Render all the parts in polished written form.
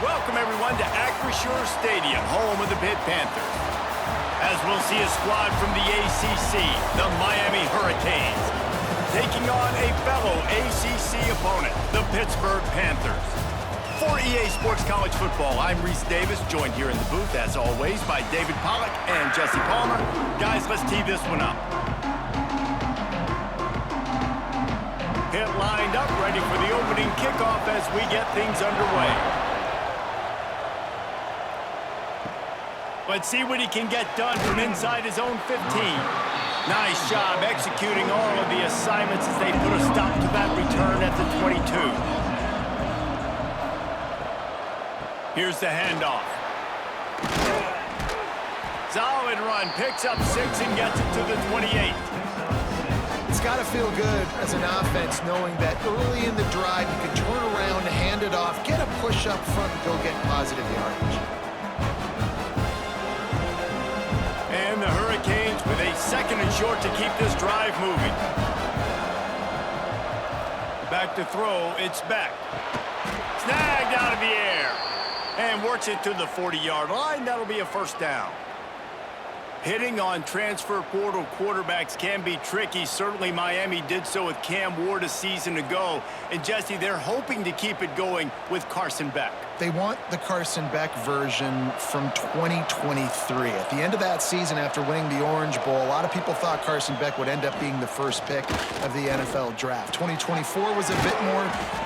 Welcome, everyone, to Acrisure Stadium, home of the Pitt Panthers. As we'll see a squad from the ACC, the Miami Hurricanes, taking on a fellow ACC opponent, the Pittsburgh Panthers. For EA Sports College Football, I'm Reese Davis, joined here in the booth, as always, by David Pollack and Jesse Palmer. Guys, let's tee this one up. Pitt lined up, ready for the opening kickoff as we get things underway. Let's see what he can get done from inside his own 15. Nice job executing all of the assignments as they put a stop to that return at the 22. Here's the handoff. Solid run, picks up 6 and gets it to the 28. It's got to feel good as an offense knowing that early in the drive you can turn around, hand it off, get a push up front, and go get positive yardage. And the Hurricanes with a 2nd and short to keep this drive moving. Back to throw, it's back. Snagged out of the air. And works it to the 40-yard line. That'll be a first down. Hitting on transfer portal quarterbacks can be tricky. Certainly Miami did so with Cam Ward a season ago. And Jesse, they're hoping to keep it going with Carson Beck. They want the Carson Beck version from 2023. At the end of that season, after winning the Orange Bowl, a lot of people thought Carson Beck would end up being the first pick of the NFL draft. 2024 was a bit more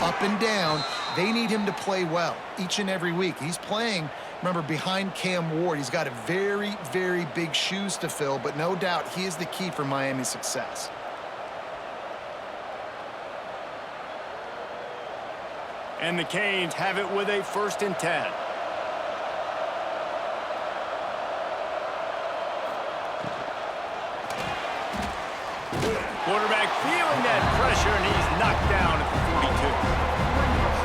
up and down. They need him to play well each and every week. He's playing, remember, behind Cam Ward. He's got a very, very big shoes to fill, but no doubt he is the key for Miami's success. And the Canes have it with a 1st and 10. Quarterback feeling that pressure, and he's knocked down at the 42.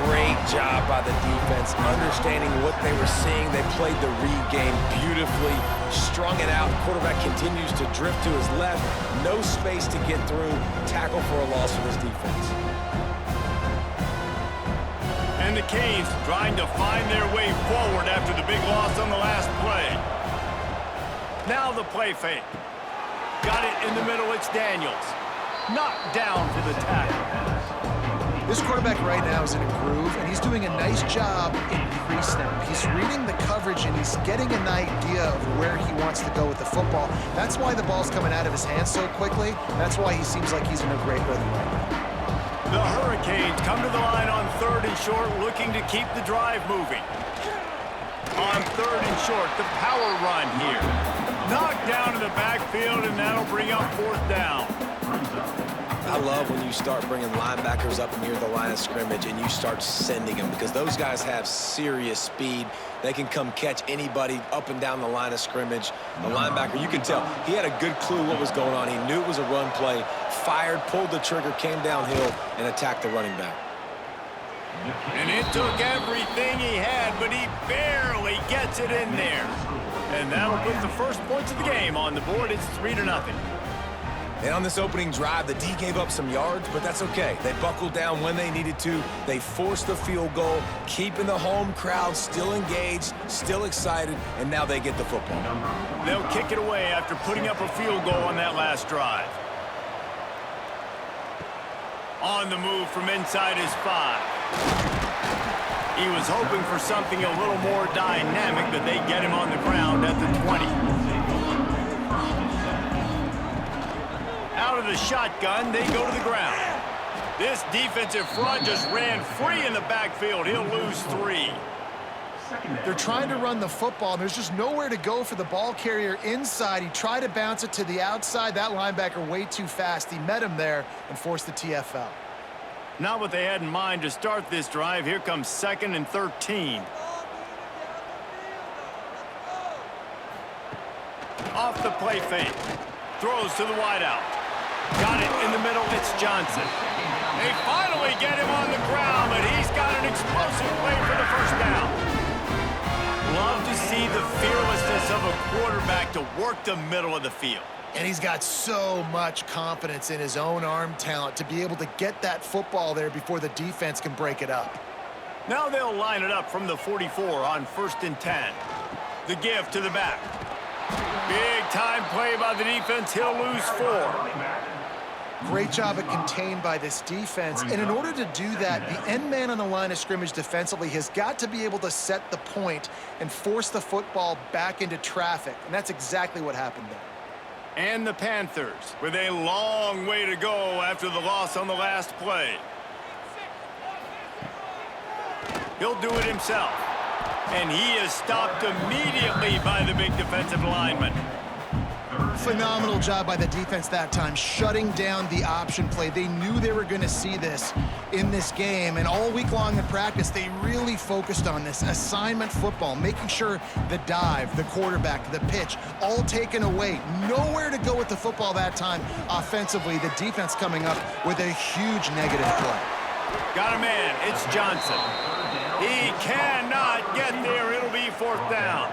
Great job by the defense, understanding what they were seeing. They played the read game beautifully, strung it out. Quarterback continues to drift to his left. No space to get through. Tackle for a loss for this defense. And the Canes trying to find their way forward after the big loss on the last play. Now the play fake. Got it in the middle, it's Daniels. Knocked down for the tackle. This quarterback right now is in a groove, and he's doing a nice job in pre-snap. He's reading the coverage, and he's getting an idea of where he wants to go with the football. That's why the ball's coming out of his hands so quickly. That's why he seems like he's in a great rhythm right now. The Hurricanes come to the line on 3rd and short, looking to keep the drive moving. On 3rd and short, the power run here. Knocked down in the backfield, and that'll bring up 4th down. I love when you start bringing linebackers up near the line of scrimmage and you start sending them, because those guys have serious speed. They can come catch anybody up and down the line of scrimmage. The linebacker, you can tell, he had a good clue what was going on. He knew it was a run play, fired, pulled the trigger, came downhill, and attacked the running back. And it took everything he had, but he barely gets it in there. And that'll put the first points of the game on the board. It's 3-0. And on this opening drive, the D gave up some yards, but that's okay. They buckled down when they needed to. They forced the field goal, keeping the home crowd still engaged, still excited, and now they get the football. They'll kick it away after putting up a field goal on that last drive. On the move from inside his 5. He was hoping for something a little more dynamic, but they get him on the ground at the 20. Out of the shotgun, they go to the ground. This defensive front just ran free in the backfield. He'll lose 3. They're trying to run the football, and there's just nowhere to go for the ball carrier inside. He tried to bounce it to the outside. That linebacker way too fast. He met him there and forced the TFL. Not what they had in mind to start this drive. Here comes 2nd and 13. Off the play fake. Throws to the wideout. Got it in the middle. It's Johnson. They finally get him on the ground, but he's got an explosive play for the first down. Love to see the fearlessness of a quarterback to work the middle of the field. And he's got so much confidence in his own arm talent to be able to get that football there before the defense can break it up. Now they'll line it up from the 44 on 1st and 10. The give to the back. Big time play by the defense. He'll lose 4. Great job at contained by this defense. And in order to do that, the end man on the line of scrimmage defensively has got to be able to set the point and force the football back into traffic. And that's exactly what happened there. And the Panthers with a long way to go after the loss on the last play. He'll do it himself. And he is stopped immediately by the big defensive lineman. Phenomenal job by the defense that time, shutting down the option play. They knew they were going to see this in this game, and all week long in practice, they really focused on this assignment football, making sure the dive, the quarterback, the pitch, all taken away. Nowhere to go with the football that time offensively. The defense coming up with a huge negative play. Got a man. It's Johnson. He cannot get there. It'll be 4th down.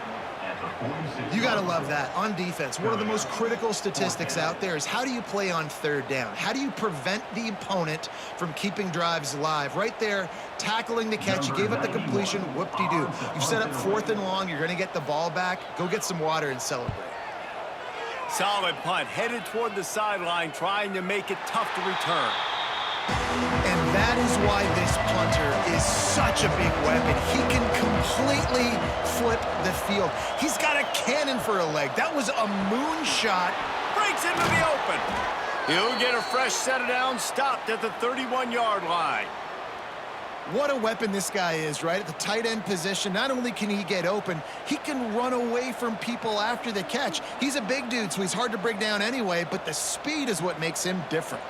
You got to love that. On defense, one of the most critical statistics out there is how do you play on 3rd down? How do you prevent the opponent from keeping drives alive? Right there, tackling the catch. You gave up the completion. Whoop-de-doo. You've set up 4th and long. You're going to get the ball back. Go get some water and celebrate. Solid punt. Headed toward the sideline, trying to make it tough to return. And that is why this punter is such a big weapon. He can completely flip the field. He's got a cannon for a leg. That was a moonshot. Breaks into the open. He'll get a fresh set of downs, stopped at the 31-yard line. What a weapon this guy is, right? At the tight end position, not only can he get open, he can run away from people after the catch. He's a big dude, so he's hard to bring down anyway, but the speed is what makes him different.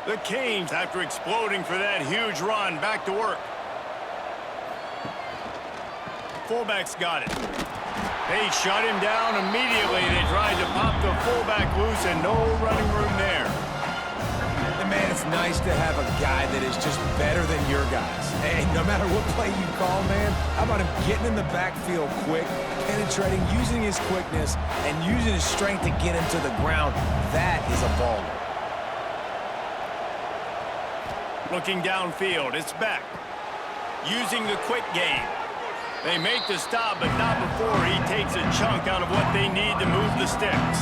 The Canes, after exploding for that huge run, back to work. Fullback's got it. They shut him down immediately. They tried to pop the fullback loose, and no running room there. And man, it's nice to have a guy that is just better than your guys. Hey, no matter what play you call, man, how about him getting in the backfield quick, penetrating, using his quickness, and using his strength to get him to the ground. That is a baller. Looking downfield, it's Beck. Using the quick game. They make the stop, but not before he takes a chunk out of what they need to move the sticks.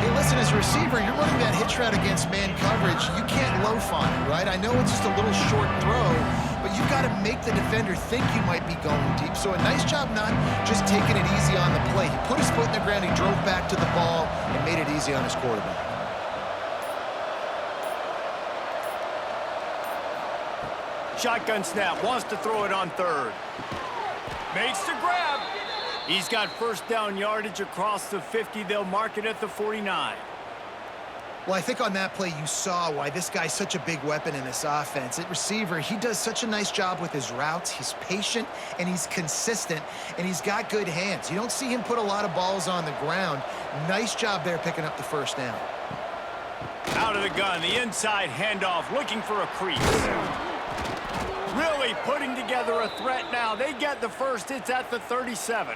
Hey, listen, as a receiver, you're running that hitch route against man coverage. You can't loaf on it, right? I know it's just a little short throw, but you've got to make the defender think you might be going deep. So a nice job not just taking it easy on the play. He put his foot in the ground, he drove back to the ball, and made it easy on his quarterback. Shotgun snap, wants to throw it on 3rd. Makes the grab. He's got 1st down yardage across the 50. They'll mark it at the 49. Well, I think on that play you saw why this guy's such a big weapon in this offense. At receiver, he does such a nice job with his routes. He's patient, and he's consistent, and he's got good hands. You don't see him put a lot of balls on the ground. Nice job there picking up the 1st down. Out of the gun, the inside handoff, looking for a crease. Really putting together a threat now. They get the 1st. It's at the 37.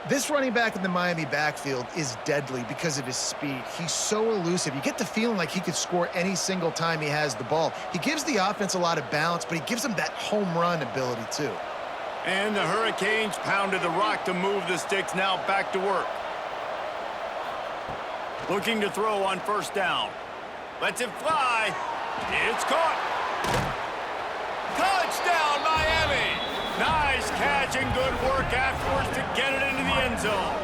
This running back in the Miami backfield is deadly because of his speed. He's so elusive. You get the feeling like he could score any single time he has the ball. He gives the offense a lot of balance, but he gives them that home run ability too. And the Hurricanes pounded the rock to move the sticks. Now back to work. Looking to throw on 1st down. Lets it fly. It's caught. Touchdown, Miami! Nice catch and good work afterwards to get it into the end zone.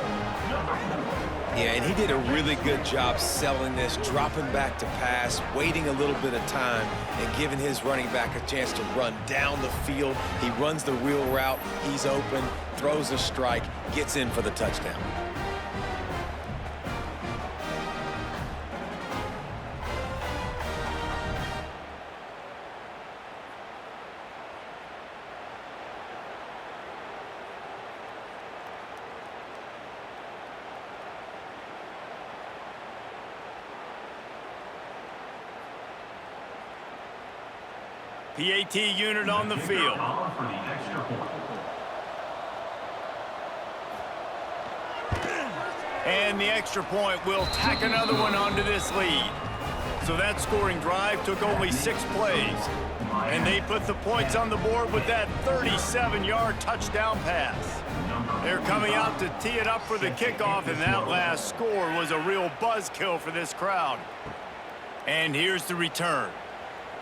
Yeah, and he did a really good job selling this, dropping back to pass, waiting a little bit of time, and giving his running back a chance to run down the field. He runs the real route. He's open, throws a strike, gets in for the touchdown. PAT unit on the field. And the extra point will tack another one onto this lead. So that scoring drive took only 6 plays. And they put the points on the board with that 37-yard touchdown pass. They're coming out to tee it up for the kickoff, and that last score was a real buzzkill for this crowd. And here's the return.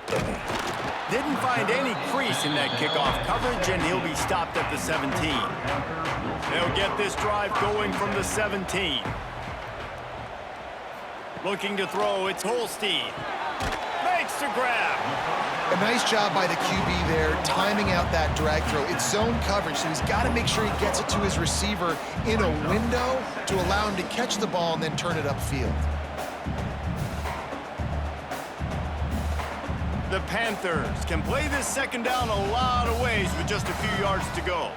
Didn't find any crease in that kickoff coverage, and he'll be stopped at the 17. They'll get this drive going from the 17. Looking to throw, it's Holstein. Makes the grab. A nice job by the QB there, timing out that drag throw. It's zone coverage, so he's got to make sure he gets it to his receiver in a window to allow him to catch the ball and then turn it upfield. The Panthers can play this second down a lot of ways with just a few yards to go.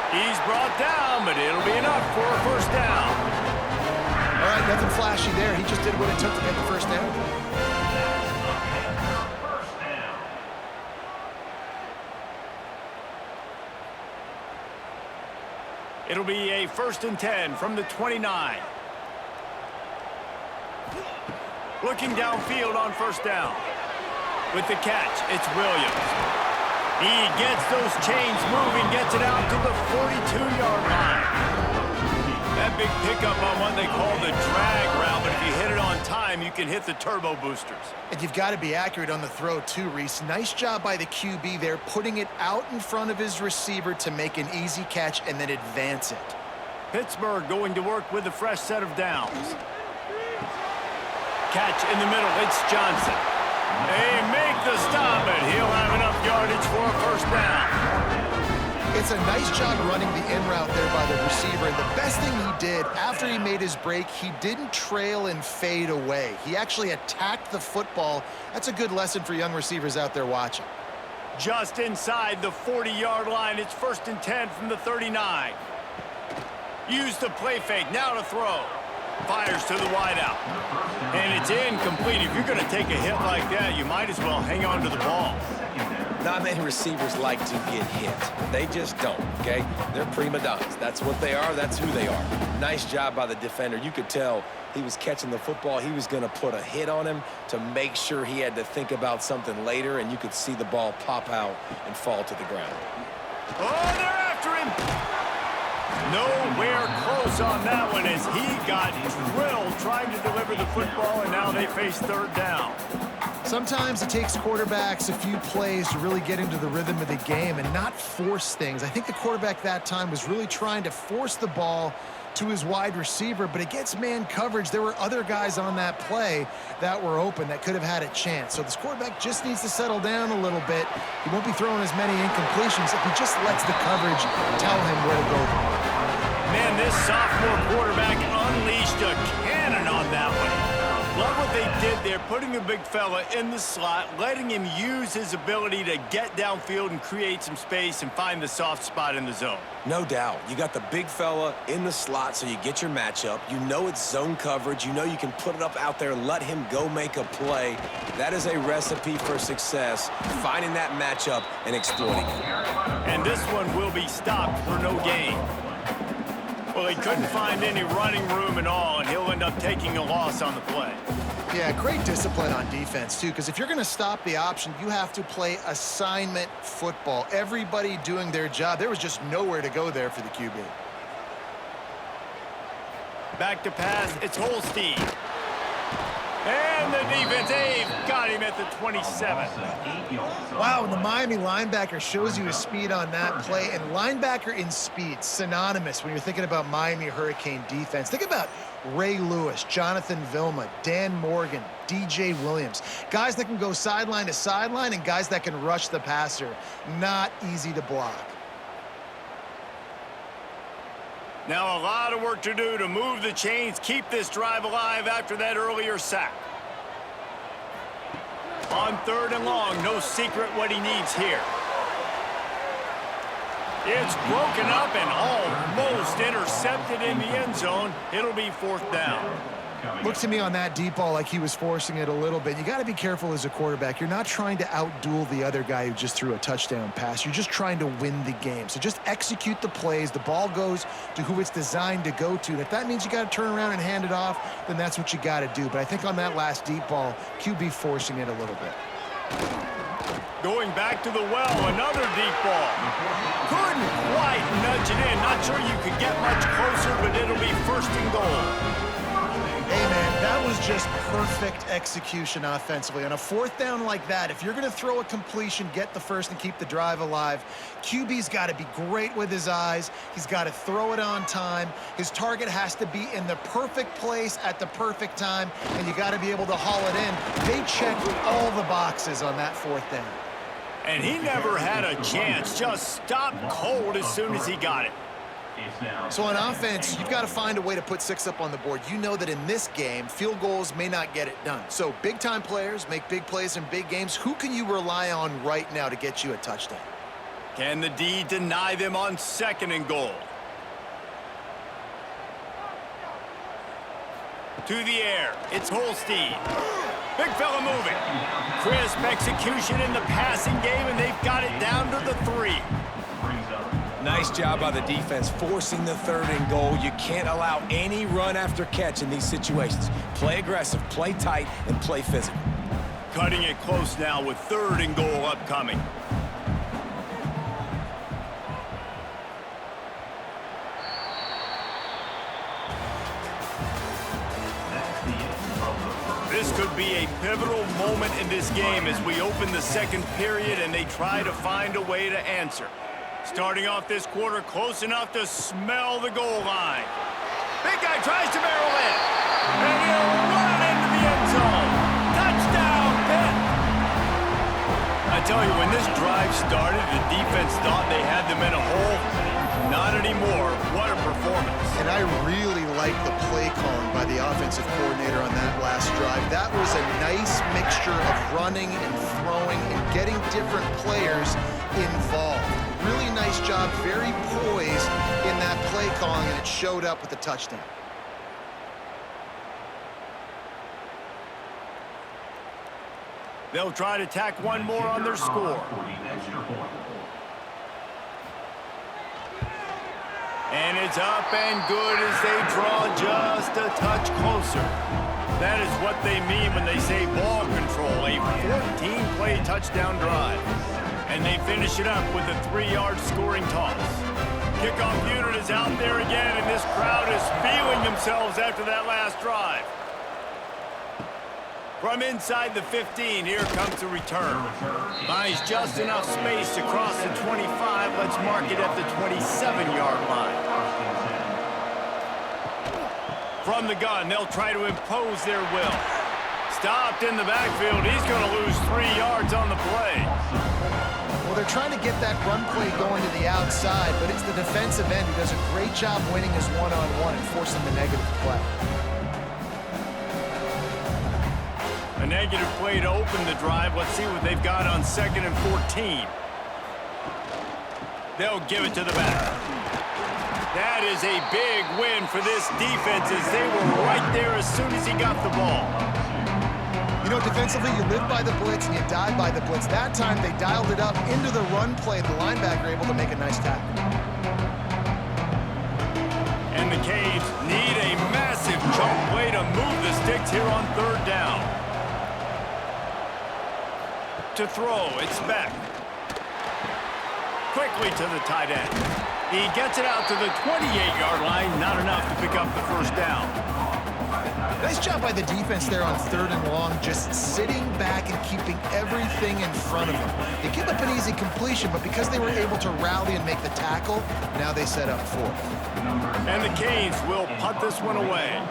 He's brought down, but it'll be enough for a first down. All right, nothing flashy there. He just did what it took to get the first down. It'll be a 1st and 10 from the 29. Looking downfield on first down. With the catch, it's Williams. He gets those chains moving, gets it out to the 42-yard line. That big pickup on what they call the drag route, but if you hit it on time, you can hit the turbo boosters. And you've got to be accurate on the throw too, Reese. Nice job by the QB there, putting it out in front of his receiver to make an easy catch and then advance it. Pittsburgh going to work with a fresh set of downs. Catch in the middle, it's Johnson. They make the stop, and he'll have enough yardage for a first down. It's a nice job running the in route there by the receiver, and the best thing he did after he made his break, he didn't trail and fade away. He actually attacked the football. That's a good lesson for young receivers out there watching. Just inside the 40-yard line, it's 1st and 10 from the 39. Use the play fake, now to throw. Fires to the wideout. And it's incomplete. If you're going to take a hit like that, you might as well hang on to the ball. Not many receivers like to get hit. They just don't, okay? They're prima donnas. That's what they are. That's who they are. Nice job by the defender. You could tell he was catching the football. He was going to put a hit on him to make sure he had to think about something later, and you could see the ball pop out and fall to the ground. Oh, they're after him. Nowhere close on that one as he got drilled trying to deliver the football, and now they face 3rd down. Sometimes it takes quarterbacks a few plays to really get into the rhythm of the game and not force things. I think the quarterback that time was really trying to force the ball to his wide receiver, but against man coverage, there were other guys on that play that were open that could have had a chance. So this quarterback just needs to settle down a little bit. He won't be throwing as many incompletions if he just lets the coverage tell him where to go. Man, this sophomore quarterback unleashed a cannon on that one. Love what they did there, putting a big fella in the slot, letting him use his ability to get downfield and create some space and find the soft spot in the zone. No doubt. You got the big fella in the slot, so you get your matchup. You know it's zone coverage. You know you can put it up out there, let him go make a play. That is a recipe for success, finding that matchup and exploiting it. And this one will be stopped for no gain. Well, he couldn't find any running room at all, and he'll end up taking a loss on the play. Yeah, great discipline on defense, too, because if you're going to stop the option, you have to play assignment football. Everybody doing their job. There was just nowhere to go there for the QB. Back to pass, it's Holstein. And the defense, they've got him at the 27. Wow, and the Miami linebacker shows you his speed on that play. And linebacker in speed, synonymous when you're thinking about Miami Hurricane defense. Think about Ray Lewis, Jonathan Vilma, Dan Morgan, DJ Williams. Guys that can go sideline to sideline and guys that can rush the passer. Not easy to block. Now a lot of work to do to move the chains, keep this drive alive after that earlier sack. On 3rd and long, no secret what he needs here. It's broken up and almost intercepted in the end zone. It'll be 4th down. Looks to me on that deep ball like he was forcing it a little bit. You got to be careful as a quarterback. You're not trying to outduel the other guy who just threw a touchdown pass. You're just trying to win the game. So just execute the plays. The ball goes to who it's designed to go to. And if that means you got to turn around and hand it off, then that's what you got to do. But I think on that last deep ball, QB forcing it a little bit. Going back to the well, another deep ball. Couldn't quite nudge it in. Not sure you could get much closer, but it'll be first and goal. Hey, man, that was just perfect execution offensively. On a fourth down like that, if you're going to throw a completion, get the first and keep the drive alive, QB's got to be great with his eyes. He's got to throw it on time. His target has to be in the perfect place at the perfect time, and you got to be able to haul it in. They checked all the boxes on that fourth down. And he never had a chance. Just stopped cold as soon as he got it. So on offense, you've got to find a way to put 6 up on the board. You know that in this game, field goals may not get it done. So big-time players make big plays in big games. Who can you rely on right now to get you a touchdown? Can the D deny them on second and goal? To the air, it's Holstein. Big fella moving. Crisp execution in the passing game, and they've got it down to the 3. Nice job by the defense forcing the third and goal. You can't allow any run after catch in these situations. Play aggressive, play tight, and play physical. Cutting it close now with third and goal upcoming. This could be a pivotal moment in this game as we open the second period and they try to find a way to answer. Starting off this quarter close enough to smell the goal line. Big guy tries to barrel in. And he'll run into the end zone. Touchdown, Pitt! I tell you, when this drive started, the defense thought they had them in a hole. Not anymore. What a performance. And I really like the play calling by the offensive coordinator on that last drive. That was a nice mixture of running and throwing and getting different players involved. Really nice job, very poised in that play calling, and it showed up with the touchdown. They'll try to tack one more on their score. And it's up and good as they draw just a touch closer. That is what they mean when they say ball control, a 14-play touchdown drive. And they finish it up with a 3-yard scoring toss. Kickoff unit is out there again, and this crowd is feeling themselves after that last drive. From inside the 15, here comes the return. Buys just enough space to cross the 25. Let's mark it at the 27-yard line. From the gun, they'll try to impose their will. Stopped in the backfield. He's going to lose 3 yards on the play. Well, they're trying to get that run play going to the outside, but it's the defensive end who does a great job winning his one-on-one and forcing the negative play. A negative play to open the drive. Let's see what they've got on 2nd and 14. They'll give it to the back. That is a big win for this defense as they were right there as soon as he got the ball. You know, defensively, you live by the blitz and you die by the blitz. That time, they dialed it up into the run play. The linebacker able to make a nice tackle. And the Canes need a massive chunk play to move the sticks here on 3rd down. To throw, it's Beck. Quickly to the tight end. He gets it out to the 28-yard line. Not enough to pick up the first down. Nice job by the defense there on 3rd and long, just sitting back and keeping everything in front of them. They give up an easy completion, but because they were able to rally and make the tackle, now they set up 4th. And the Canes will punt this one away.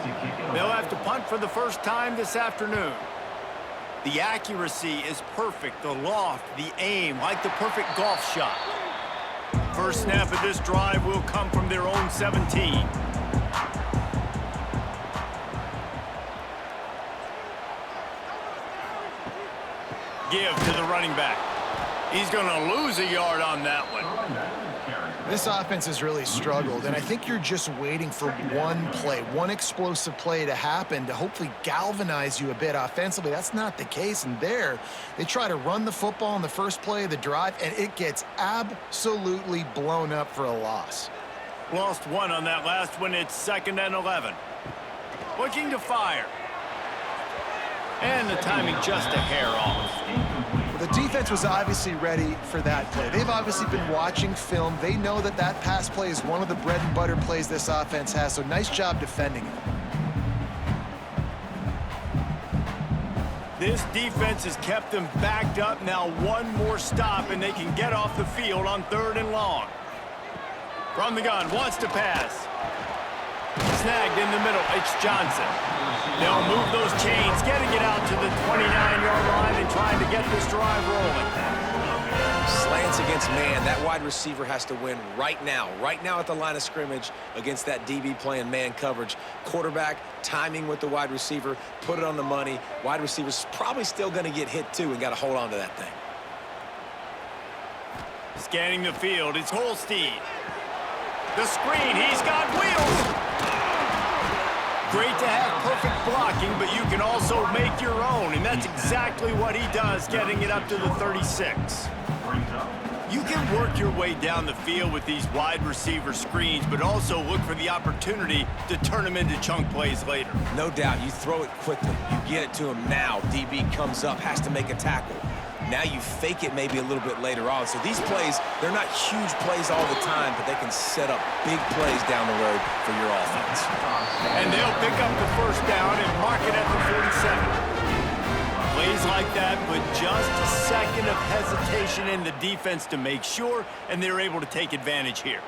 They'll have to punt for the first time this afternoon. The accuracy is perfect, the loft, the aim, like the perfect golf shot. First snap of this drive will come from their own 17. Give to the running back. He's going to lose a yard on that one. This offense has really struggled, and I think you're just waiting for one play, one explosive play to happen to hopefully galvanize you a bit offensively. That's not the case, and there, they try to run the football in the first play of the drive, and it gets absolutely blown up for a loss. Lost one on that last one. It's 2nd and 11. Looking to fire. And the timing just a hair off. The defense was obviously ready for that play. They've obviously been watching film. They know that that pass play is one of the bread and butter plays this offense has, so nice job defending it. This defense has kept them backed up. Now one more stop, and they can get off the field on 3rd and long. From the gun, wants to pass. Snagged in the middle, it's Johnson. They'll move those chains, getting it out to the 29-yard line and trying to get this drive rolling. Slants against man. That wide receiver has to win right now at the line of scrimmage against that DB playing man coverage. Quarterback, timing with the wide receiver, put it on the money. Wide receiver's probably still going to get hit too and got to hold on to that thing. Scanning the field, it's Holstein. The screen, he's got wheels. Great to have perfect blocking, but you can also make your own, and that's exactly what he does, getting it up to the 36. You can work your way down the field with these wide receiver screens, but also look for the opportunity to turn them into chunk plays later. No doubt, you throw it quickly. You get it to him now. DB comes up, has to make a tackle. Now you fake it maybe a little bit later on. So these plays, they're not huge plays all the time, but they can set up big plays down the road for your offense. And they'll pick up the 1st down and mark it at the 47. Plays like that put just a second of hesitation in the defense to make sure, and they're able to take advantage here.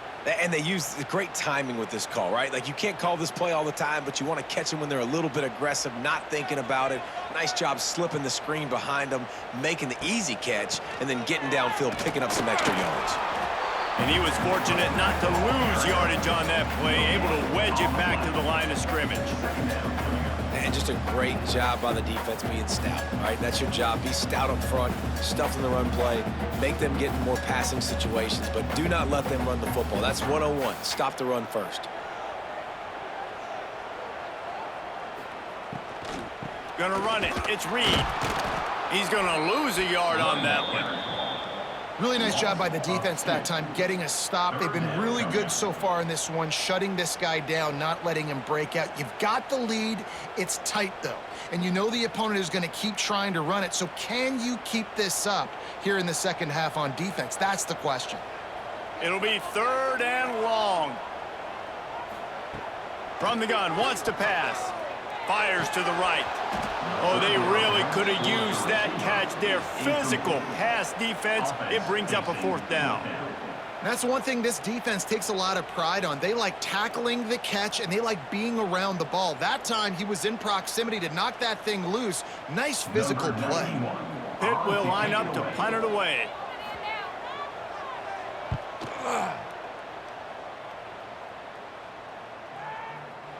And they use the great timing with this call, right? Like, you can't call this play all the time, but you want to catch them when they're a little bit aggressive, not thinking about it. Nice job slipping the screen behind them, making the easy catch, and then getting downfield, picking up some extra yards. And he was fortunate not to lose yardage on that play, able to wedge it back to the line of scrimmage. And just a great job by the defense being stout, all right? That's your job. Be stout up front, stuff in the run play, make them get in more passing situations, but do not let them run the football. That's 101. Stop the run first. Gonna run it. It's Reed. He's gonna lose a yard on that one. Really nice job by the defense that time, getting a stop. They've been really good so far in this one, shutting this guy down, not letting him break out. You've got the lead. It's tight, though. And you know the opponent is going to keep trying to run it. So can you keep this up here in the second half on defense? That's the question. It'll be 3rd and long. From the gun, wants to pass. Fires to the right. Oh, they really could have used that catch there. Physical pass defense. It brings up a 4th down. That's one thing this defense takes a lot of pride on. They like tackling the catch, and they like being around the ball. That time, he was in proximity to knock that thing loose. Nice physical play. Pitt will line up to punt it away.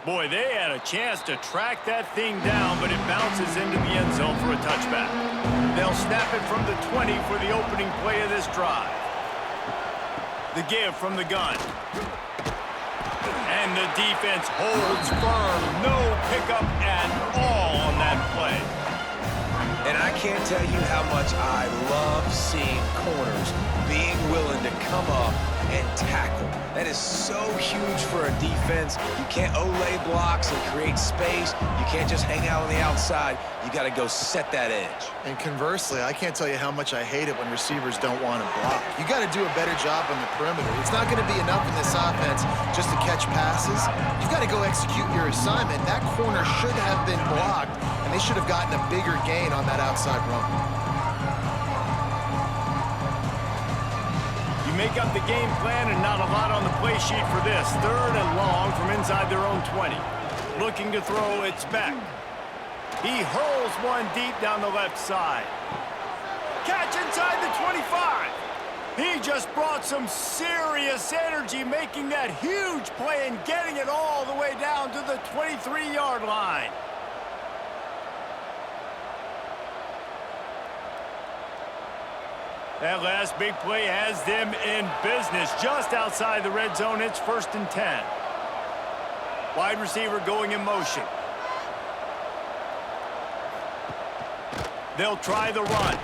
Boy, they had a chance to track that thing down, but it bounces into the end zone for a touchback. They'll snap it from the 20 for the opening play of this drive. The give from the gun. And the defense holds firm. No pickup at all on that play. And I can't tell you how much I love seeing corners being willing to come up and tackle. That is so huge for a defense. You can't olay blocks and create space. You can't just hang out on the outside. You got to go set that edge. And conversely, I can't tell you how much I hate it when receivers don't want to block. You got to do a better job on the perimeter. It's not going to be enough in this offense just to catch passes. You've got to go execute your assignment. That corner should have been blocked, and they should have gotten a bigger gain on that outside run. Make up the game plan and not a lot on the play sheet for this. 3rd and long from inside their own 20. Looking to throw, it's back. He hurls one deep down the left side. Catch inside the 25. He just brought some serious energy, making that huge play and getting it all the way down to the 23-yard line. That last big play has them in business just outside the red zone. It's 1st and 10. Wide receiver going in motion. They'll try the run.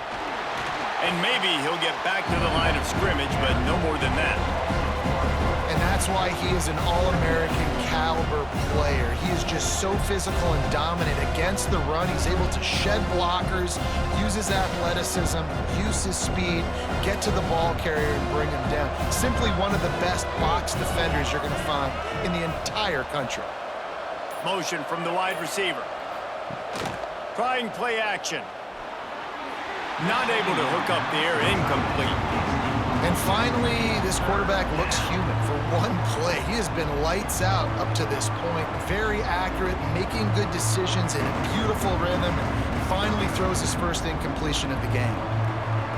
And maybe he'll get back to the line of scrimmage, but no more than that. And that's why he is an All-American caliber player. He is just so physical and dominant against the run. He's able to shed blockers, use his athleticism, use his speed, get to the ball carrier and bring him down. Simply one of the best box defenders you're going to find in the entire country. Motion from the wide receiver. Trying play action. Not able to hook up there, incomplete. And finally, this quarterback looks human for one play. He has been lights out up to this point. Very accurate, making good decisions in a beautiful rhythm, and finally throws his first incompletion of the game.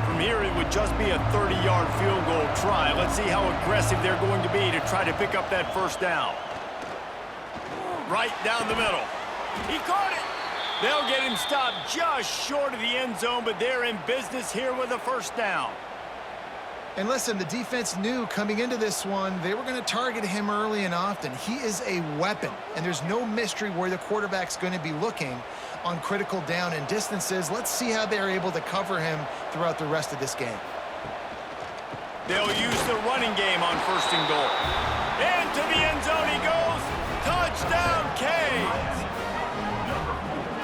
From here, it would just be a 30-yard field goal try. Let's see how aggressive they're going to be to try to pick up that first down. Right down the middle. He caught it. They'll get him stopped just short of the end zone, but they're in business here with a first down. And listen, the defense knew coming into this one, they were going to target him early and often. He is a weapon, and there's no mystery where the quarterback's going to be looking on critical down and distances. Let's see how they're able to cover him throughout the rest of this game. They'll use the running game on 1st and goal. Into the end zone he goes. Touchdown, Canes.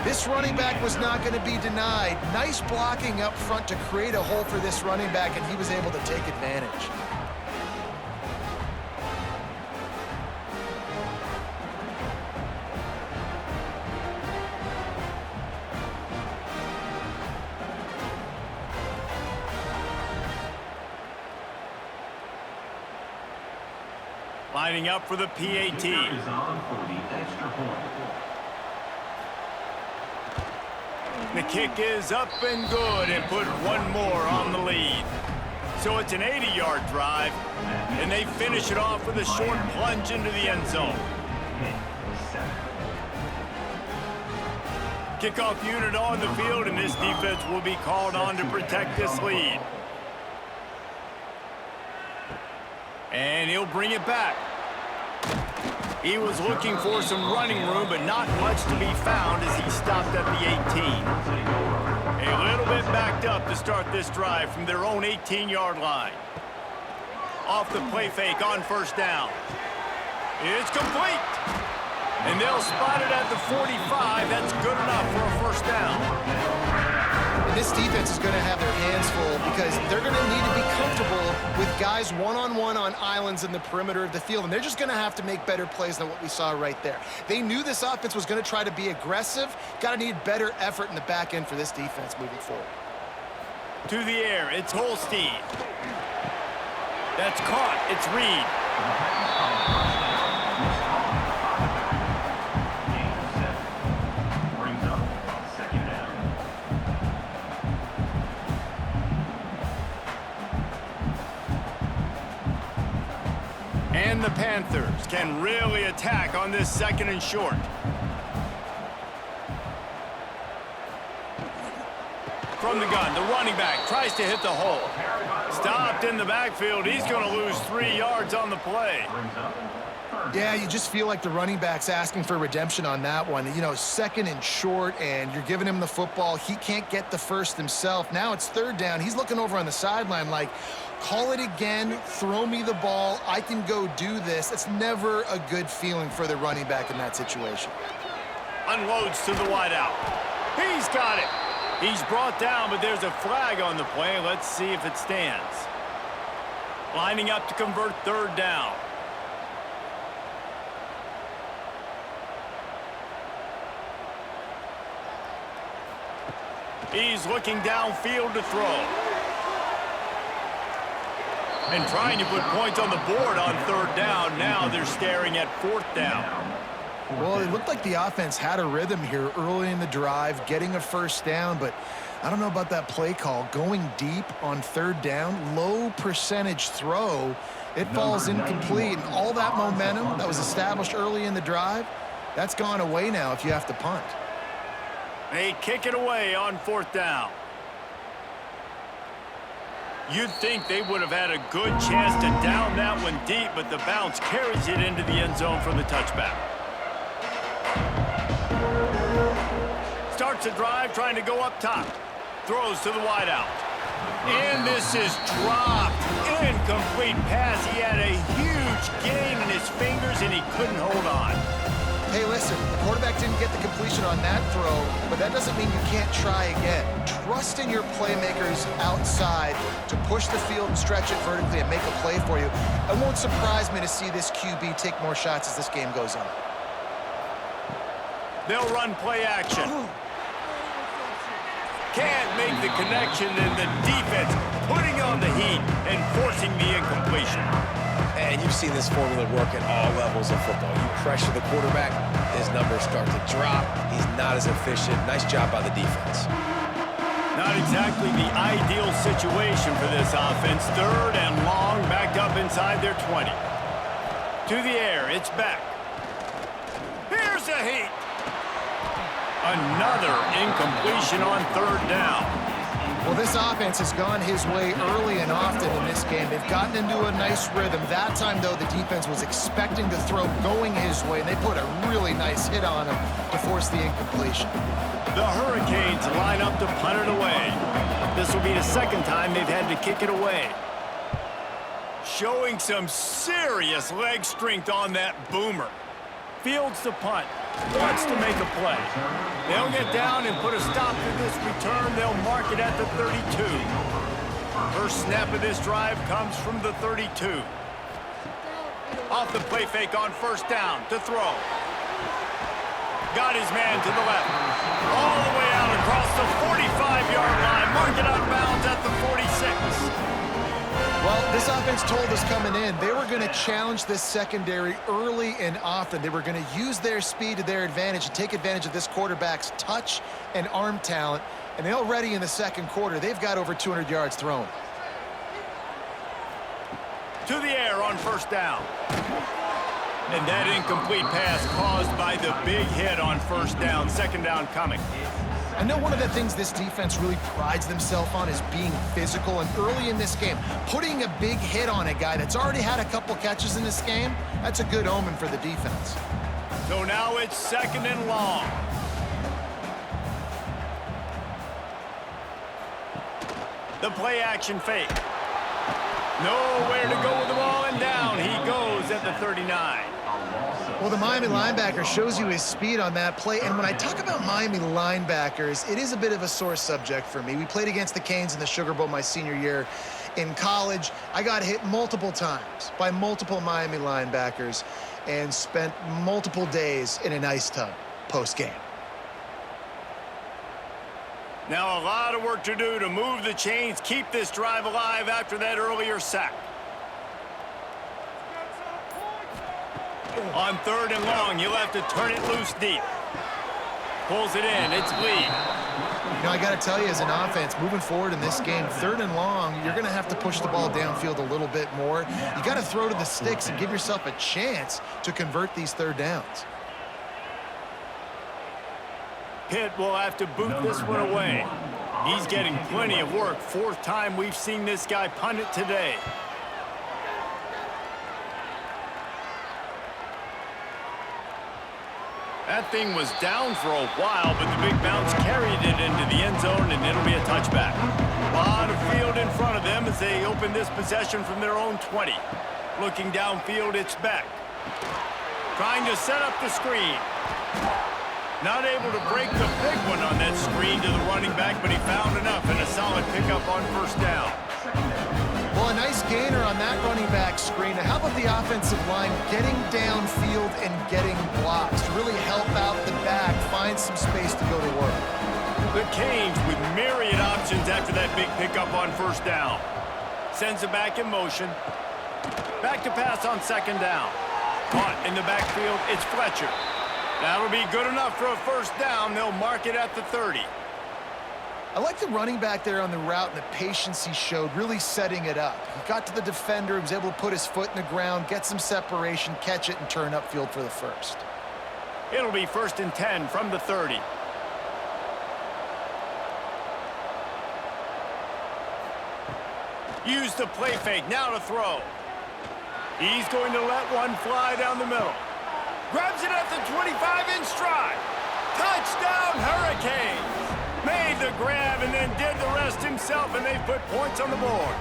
This running back was not going to be denied. Nice blocking up front to create a hole for this running back, and he was able to take advantage. Lining up for the PAT. The kick is up and good and put one more on the lead. So it's an 80-yard drive, and they finish it off with a short plunge into the end zone. Kickoff unit on the field, and this defense will be called on to protect this lead. And he'll bring it back. He was looking for some running room, but not much to be found as he stopped at the 18. A little bit backed up to start this drive from their own 18-yard line. Off the play fake on 1st down. It's complete. And they'll spot it at the 45. That's good enough for a first down. This defense is going to have their hands full because they're going to need to be comfortable with guys one-on-one on islands in the perimeter of the field, and they're just going to have to make better plays than what we saw right there. They knew this offense was going to try to be aggressive. Got to need better effort in the back end for this defense moving forward. To the air, it's Holstein. That's caught. It's Reed. And the Panthers can really attack on this 2nd and short. From the gun, the running back tries to hit the hole. Stopped in the backfield. He's going to lose 3 yards on the play. Yeah, you just feel like the running back's asking for redemption on that one. You know, 2nd and short, and you're giving him the football. He can't get the first himself. Now it's 3rd down. He's looking over on the sideline like, call it again, throw me the ball, I can go do this. It's never a good feeling for the running back in that situation. Unloads to the wideout. He's got it. He's brought down, but there's a flag on the play. Let's see if it stands. Lining up to convert 3rd down. He's looking downfield to throw. And trying to put points on the board on 3rd down. Now they're staring at 4th down. Well, it looked like the offense had a rhythm here early in the drive, getting a first down, but I don't know about that play call. Going deep on 3rd down, low percentage throw, it falls incomplete. And all that momentum that was established early in the drive, that's gone away now if you have to punt. They kick it away on 4th down. You'd think they would have had a good chance to down that one deep, but the bounce carries it into the end zone for the touchback. Starts a drive trying to go up top. Throws to the wideout. And this is dropped. Incomplete pass. He had a huge gain in his fingers, and he couldn't hold on. Hey, listen, the quarterback didn't get the completion on that throw, but that doesn't mean you can't try again. Trust in your playmakers outside to push the field and stretch it vertically and make a play for you. It won't surprise me to see this QB take more shots as this game goes on. They'll run play action. Can't make the connection, and the defense putting on the heat and forcing the incompletion. And you've seen this formula work at all levels of football. You pressure the quarterback, his numbers start to drop. He's not as efficient. Nice job by the defense. Not exactly the ideal situation for this offense. 3rd and long, backed up inside their 20. To the air, it's back. Here's a heat. Another incompletion on 3rd down. Well, this offense has gone his way early and often in this game. They've gotten into a nice rhythm. That time, though, the defense was expecting the throw going his way, and they put a really nice hit on him to force the incompletion. The Hurricanes line up to punt it away. This will be the 2nd time they've had to kick it away. Showing some serious leg strength on that boomer. Fields the punt. Wants to make a play. They'll get down and put a stop to this return. They'll mark it at the 32. First snap of this drive comes from the 32. Off the play fake on 1st down to throw. Got his man to the left. All the way out across the 45-yard line. Mark it out of bounds at the 46. Well, this offense told us coming in they were going to challenge this secondary early and often. They were going to use their speed to their advantage and take advantage of this quarterback's touch and arm talent. And already in the 2nd quarter, they've got over 200 yards thrown. To the air on 1st down. And that incomplete pass caused by the big hit on 1st down. 2nd down coming. I know one of the things this defense really prides themselves on is being physical, and early in this game, putting a big hit on a guy that's already had a couple catches in this game, that's a good omen for the defense. So now it's 2nd and long. The play action fake. Nowhere to go with the ball, and down he goes at the 39. Well, the Miami linebacker shows you his speed on that play. And when I talk about Miami linebackers, it is a bit of a sore subject for me. We played against the Canes in the Sugar Bowl my senior year in college. I got hit multiple times by multiple Miami linebackers and spent multiple days in an ice tub post-game. Now a lot of work to do to move the chains, keep this drive alive after that earlier sack. On 3rd and long, you'll have to turn it loose deep. Pulls it in. It's Lee. You know, I got to tell you, as an offense, moving forward in this game, 3rd and long, you're going to have to push the ball downfield a little bit more. You got to throw to the sticks and give yourself a chance to convert these 3rd downs. Pitt will have to boot this one away. He's getting plenty of work. 4th time we've seen this guy punt it today. That thing was down for a while, but the big bounce carried it into the end zone, and it'll be a touchback. A lot of field in front of them as they open this possession from their own 20. Looking downfield, it's Beck. Trying to set up the screen. Not able to break the big one on that screen to the running back, but he found enough and a solid pickup on 1st down. Well, a nice gainer on that running back screen. Now, how about the offensive line getting downfield and getting blocks to really help out the back, find some space to go to work? The Canes with myriad options after that big pickup on 1st down. Sends it back in motion. Back to pass on 2nd down. Caught in the backfield, it's Fletcher. That'll be good enough for a 1st down. They'll mark it at the 30. I like the running back there on the route and the patience he showed, really setting it up. He got to the defender, he was able to put his foot in the ground, get some separation, catch it, and turn upfield for the 1st. It'll be 1st and 10 from the 30. Use the play fake, now to throw. He's going to let one fly down the middle. Grabs it at the 25 in stride. Touchdown, Hurricanes! Made the grab and then did the rest himself, and they put points on the board.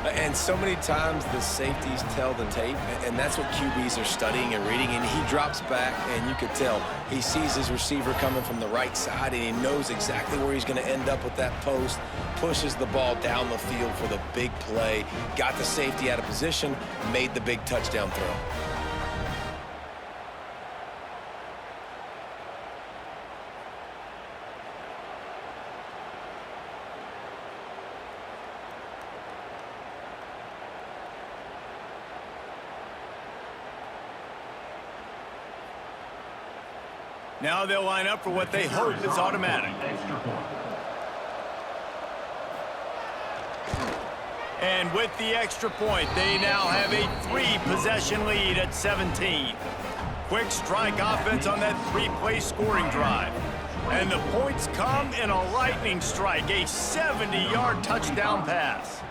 And so many times the safeties tell the tape, and that's what QBs are studying and reading, and he drops back, and you could tell he sees his receiver coming from the right side, and he knows exactly where he's going to end up with that post, pushes the ball down the field for the big play, got the safety out of position, made the big touchdown throw. Now they'll line up for what they hope is automatic. And with the extra point, they now have a 3-possession lead at 17. Quick strike offense on that 3-play scoring drive. And the points come in a lightning strike, a 70-yard touchdown pass.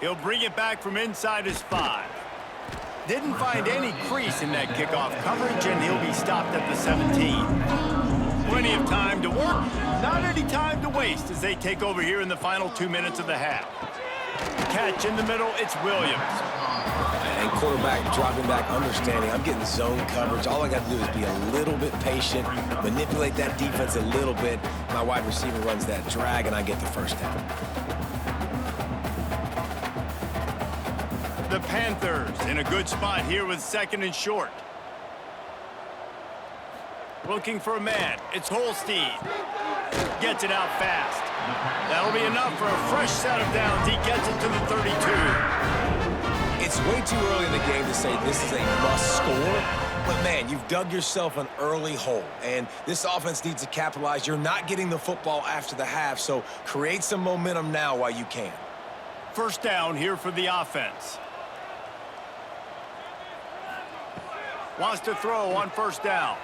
He'll bring it back from inside his 5. Didn't find any crease in that kickoff coverage, and he'll be stopped at the 17. Plenty of time to work, not any time to waste as they take over here in the final 2 minutes of the half. Catch in the middle, it's Williams. And quarterback dropping back, understanding I'm getting zone coverage. All I got to do is be a little bit patient, manipulate that defense a little bit. My wide receiver runs that drag, and I get the first down. The Panthers in a good spot here with 2nd and short. Looking for a man. It's Holstein. Gets it out fast. That'll be enough for a fresh set of downs. He gets it to the 32. It's way too early in the game to say this is a must score. But, man, you've dug yourself an early hole. And this offense needs to capitalize. You're not getting the football after the half, so create some momentum now while you can. First down here for the offense. Wants to throw on first down.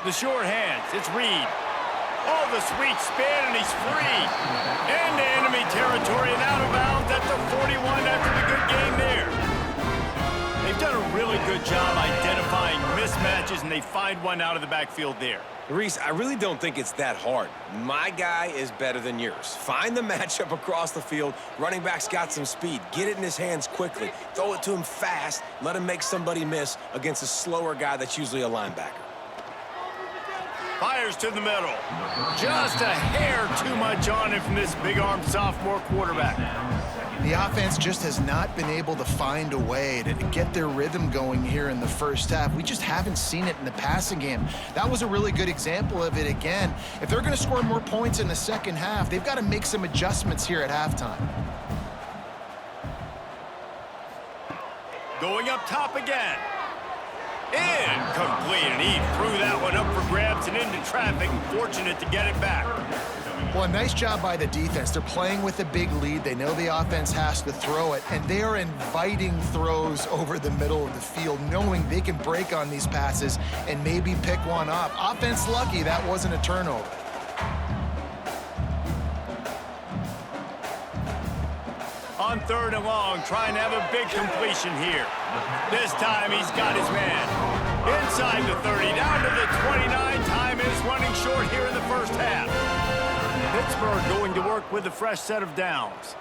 The short hands, it's Reed. Oh, the sweet spin, and he's free. Into enemy territory and out of bounds at the 41 after the good game there. They've done a really good job identifying mismatches, and they find one out of the backfield there. Reese, I really don't think it's that hard. My guy is better than yours. Find the matchup across the field. Running back's got some speed. Get it in his hands quickly. Throw it to him fast. Let him make somebody miss against a slower guy that's usually a linebacker. Fires to the middle. Just a hair too much on him from this big-armed sophomore quarterback. The offense just has not been able to find a way to get their rhythm going here in the first half. We just haven't seen it in the passing game. That was a really good example of it again. If they're going to score more points in the second half, they've got to make some adjustments here at halftime. Going up top again. Incomplete, and he threw that one up for grabs and into traffic. Fortunate to get it back. Well, a nice job by the defense. They're playing with a big lead. They know the offense has to throw it, and they are inviting throws over the middle of the field, knowing they can break on these passes and maybe pick one off. Offense lucky that wasn't a turnover. On 3rd and long, trying to have a big completion here. This time he's got his man. Inside the 30, down to the 29. Time is running short here in the first half. Pittsburgh going to work with a fresh set of downs.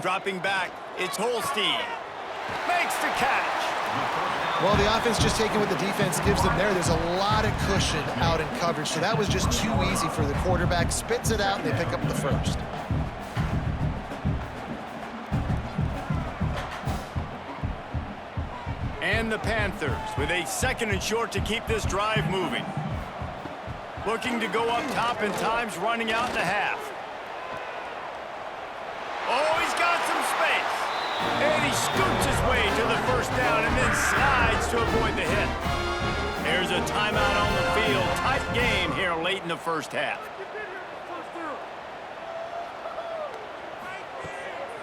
Dropping back, it's Holstein. Makes the catch. Well, the offense just taking what the defense gives them there. There's a lot of cushion out in coverage, so that was just too easy for the quarterback. Spits it out, and they pick up the first. And the Panthers with a 2nd and short to keep this drive moving. Looking to go up top, and time's running out in the half. Oh, he's got some space. And he scoots his way to the first down and then slides to avoid the hit. There's a timeout on the field. Tight game here late in the first half.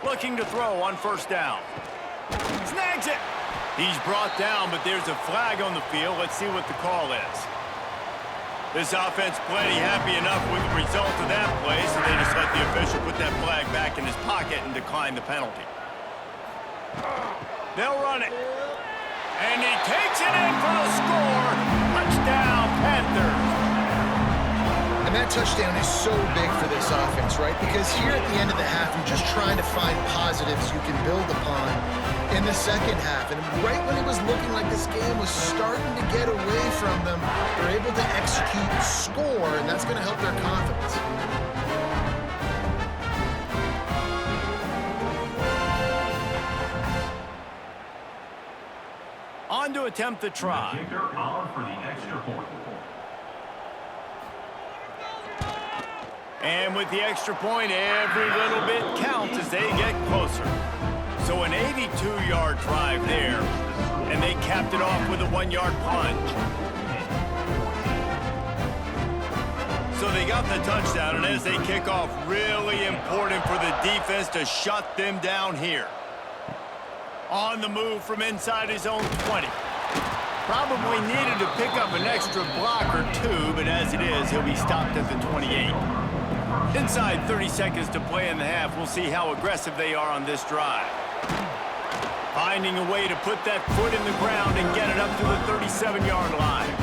Looking to throw on first down. Snags it. He's brought down, but there's a flag on the field. Let's see what the call is. This offense plenty happy enough with the result of that play, so they just let the official put that flag back in his pocket and decline the penalty. They'll run it. And he takes it in for the score. Touchdown, Panthers. And that touchdown is so big for this offense, right? Because here at the end of the half, you're just trying to find positives you can build upon in the second half. And right when it was looking like this game was starting to get away from them, they're able to execute, score, and that's going to help their confidence. On to attempt the try. And with the extra point, every little bit counts as they get closer. So an 82-yard drive there, and they capped it off with a 1-yard plunge. So they got the touchdown, and as they kick off, really important for the defense to shut them down here. On the move from inside his own 20. Probably needed to pick up an extra block or two, but as it is, he'll be stopped at the 28. Inside 30 seconds to play in the half. We'll see how aggressive they are on this drive. Finding a way to put that foot in the ground and get it up to the 37-yard line.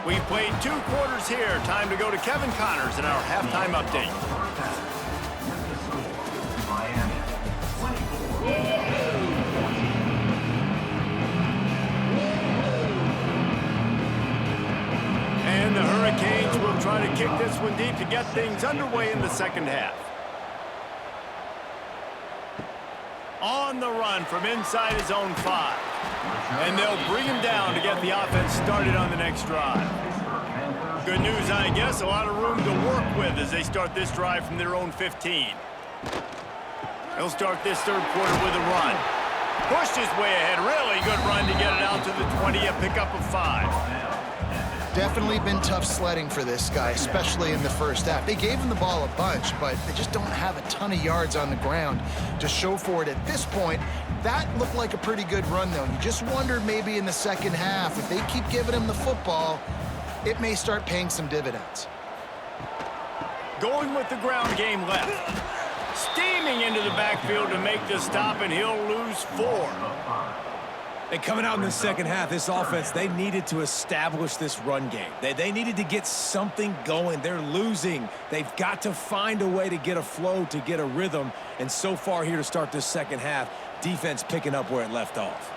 We've played 2 quarters here. Time to go to Kevin Connors in our halftime update. And the Hurricanes will try to kick this one deep to get things underway in the second half. On the run from inside his own 5. And they'll bring him down to get the offense started on the next drive. Good news, I guess, a lot of room to work with as they start this drive from their own 15. They'll start this third quarter with a run. Pushed his way ahead. Really good run to get it out to the 20, a pickup of 5. Definitely been tough sledding for this guy, especially in the first half. They gave him the ball a bunch, but they just don't have a ton of yards on the ground to show for it at this point. That looked like a pretty good run, though. You just wonder maybe in the second half, if they keep giving him the football, it may start paying some dividends. Going with the ground game left. Steaming into the backfield to make the stop, and he'll lose 4. And coming out in the second half, this offense, they needed to establish this run game. They needed to get something going. They're losing. They've got to find a way to get a flow, to get a rhythm. And so far here to start this second half, defense picking up where it left off.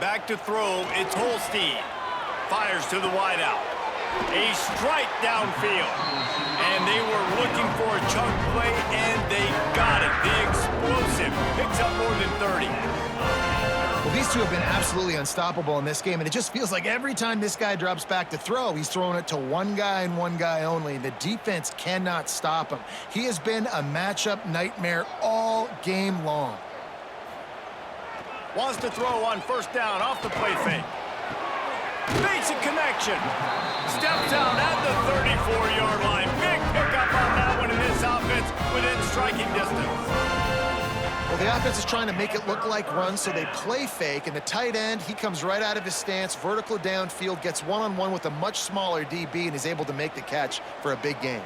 Back to throw, it's Holstein. Fires to the wideout. A strike downfield. And they were looking for a chunk play, and they got it. The explosive picks up more than 30. Well, these two have been absolutely unstoppable in this game, and it just feels like every time this guy drops back to throw, he's throwing it to one guy and one guy only. The defense cannot stop him. He has been a matchup nightmare all game long. Wants to throw on first down off the play fake. Makes a connection. Steps out at the 34-yard line. Big pickup on that one in this offense within striking distance. Well, the offense is trying to make it look like runs, so they play fake, and the tight end, he comes right out of his stance, vertical downfield, gets one-on-one with a much smaller DB, and is able to make the catch for a big gain.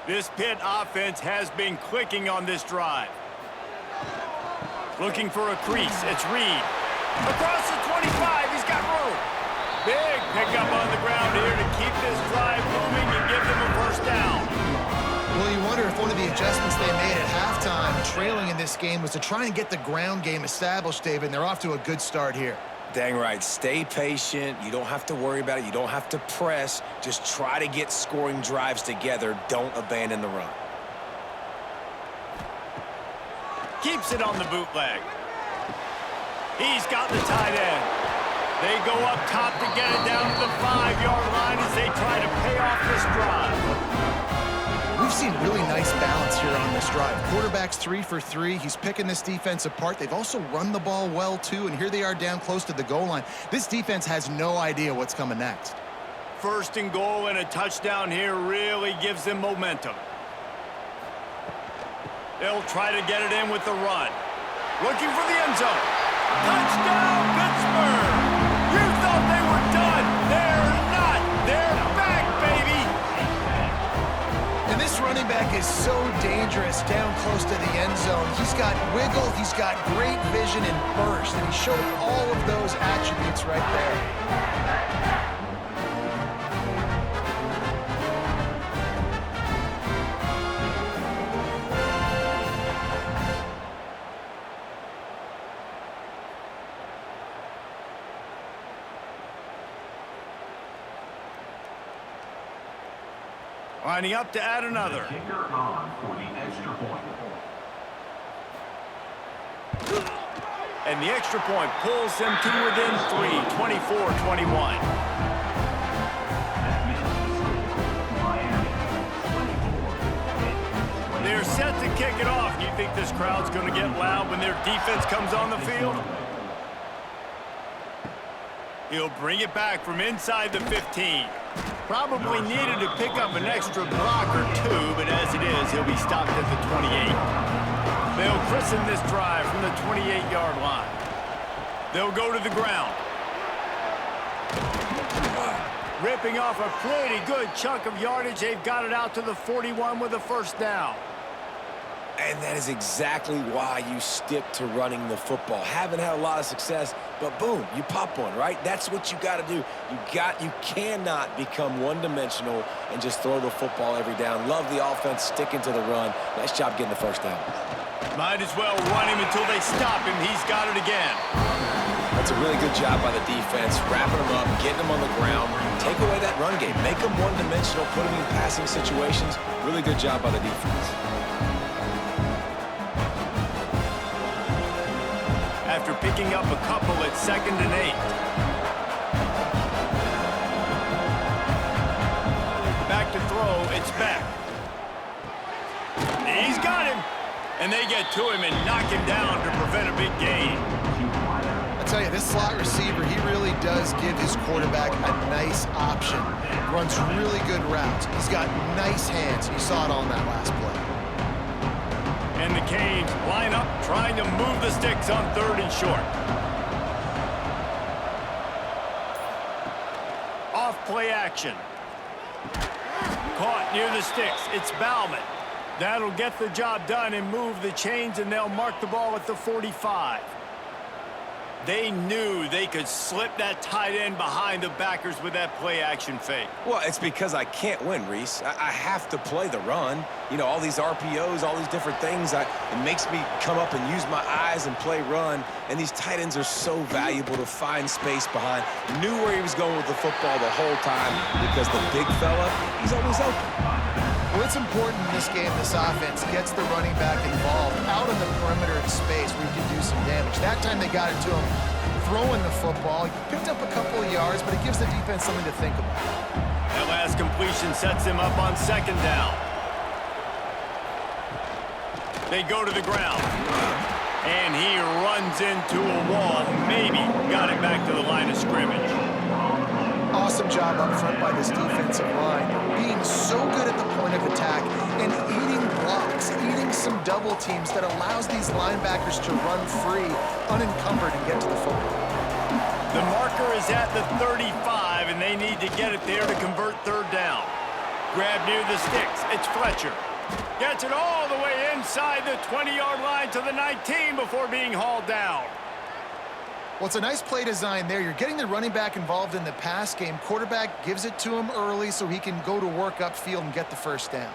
This Pitt offense has been clicking on this drive. Looking for a crease. It's Reed. Across the 25. He's got room. Big pickup on the ground here to keep this drive moving and give them a first down. Well, you wonder if one of the adjustments they made at halftime, trailing in this game, was to try and get the ground game established, David, and they're off to a good start here. Dang right. Stay patient. You don't have to worry about it. You don't have to press. Just try to get scoring drives together. Don't abandon the run. Keeps it on the bootleg. He's got the tight end. They go up top to get it down to the 5-yard line as they try to pay off this drive. We've seen really nice balance here on this drive. Quarterback's 3 for 3. He's picking this defense apart. They've also run the ball well, too, and here they are down close to the goal line. This defense has no idea what's coming next. first and goal, and a touchdown here really gives them momentum. They'll try to get it in with the run. Looking for the end zone. Touchdown, Pittsburgh! You thought they were done. They're not. They're back, baby! And this running back is so dangerous down close to the end zone. He's got wiggle, he's got great vision and burst, and he showed all of those attributes right there. Lining up to add another. Kicker on for the extra point. And the extra point pulls them to within 3, 24-21. They're set to kick it off. You think this crowd's going to get loud when their defense comes on the field? He'll bring it back from inside the 15. Probably needed to pick up an extra block or two, but as it is, he'll be stopped at the 28. They'll christen this drive from the 28-yard line. They'll go to the ground. Ripping off a pretty good chunk of yardage. They've got it out to the 41 with a first down. And that is exactly why you stick to running the football. Haven't had a lot of success, but boom, you pop one, right? That's what you got to do. You cannot become one-dimensional and just throw the football every down. Love the offense sticking to the run. Nice job getting the first down. Might as well run him until they stop him. He's got it again. That's a really good job by the defense, wrapping them up, getting them on the ground. Take away that run game. Make them one-dimensional, put them in passing situations. Really good job by the defense. After picking up a couple at 2nd and 8. Back to throw, it's back. He's got him. And they get to him and knock him down to prevent a big gain. I tell you, this slot receiver, he really does give his quarterback a nice option. Runs really good routes. He's got nice hands. You saw it on that last play. And the Canes line up, trying to move the sticks on 3rd and short. Off play action. Caught near the sticks. It's Bauman. That'll get the job done and move the chains, and they'll mark the ball at the 45. They knew they could slip that tight end behind the backers with that play action fake. Well, it's because I can't win, Reese. I have to play the run. You know, all these RPOs, all these different things, it makes me come up and use my eyes and play run. And these tight ends are so valuable to find space behind. Knew where he was going with the football the whole time because the big fella, he's always open. Well, it's important in this game, this offense gets the running back involved out on the perimeter in space where he can do some damage. That time they got it to him throwing the football. He picked up a couple of yards, but it gives the defense something to think about. That last completion sets him up on 2nd down. They go to the ground. And he runs into a wall. Maybe got it back to the line of scrimmage. Awesome job up front by this defensive line, being so good at the point of attack and eating blocks, eating some double teams that allows these linebackers to run free, unencumbered, and get to the football. The marker is at the 35, and they need to get it there to convert 3rd down. Grab near the sticks. It's Fletcher. Gets it all the way inside the 20-yard line to the 19 before being hauled down. Well, it's a nice play design there. You're getting the running back involved in the pass game. Quarterback gives it to him early so he can go to work upfield and get the first down.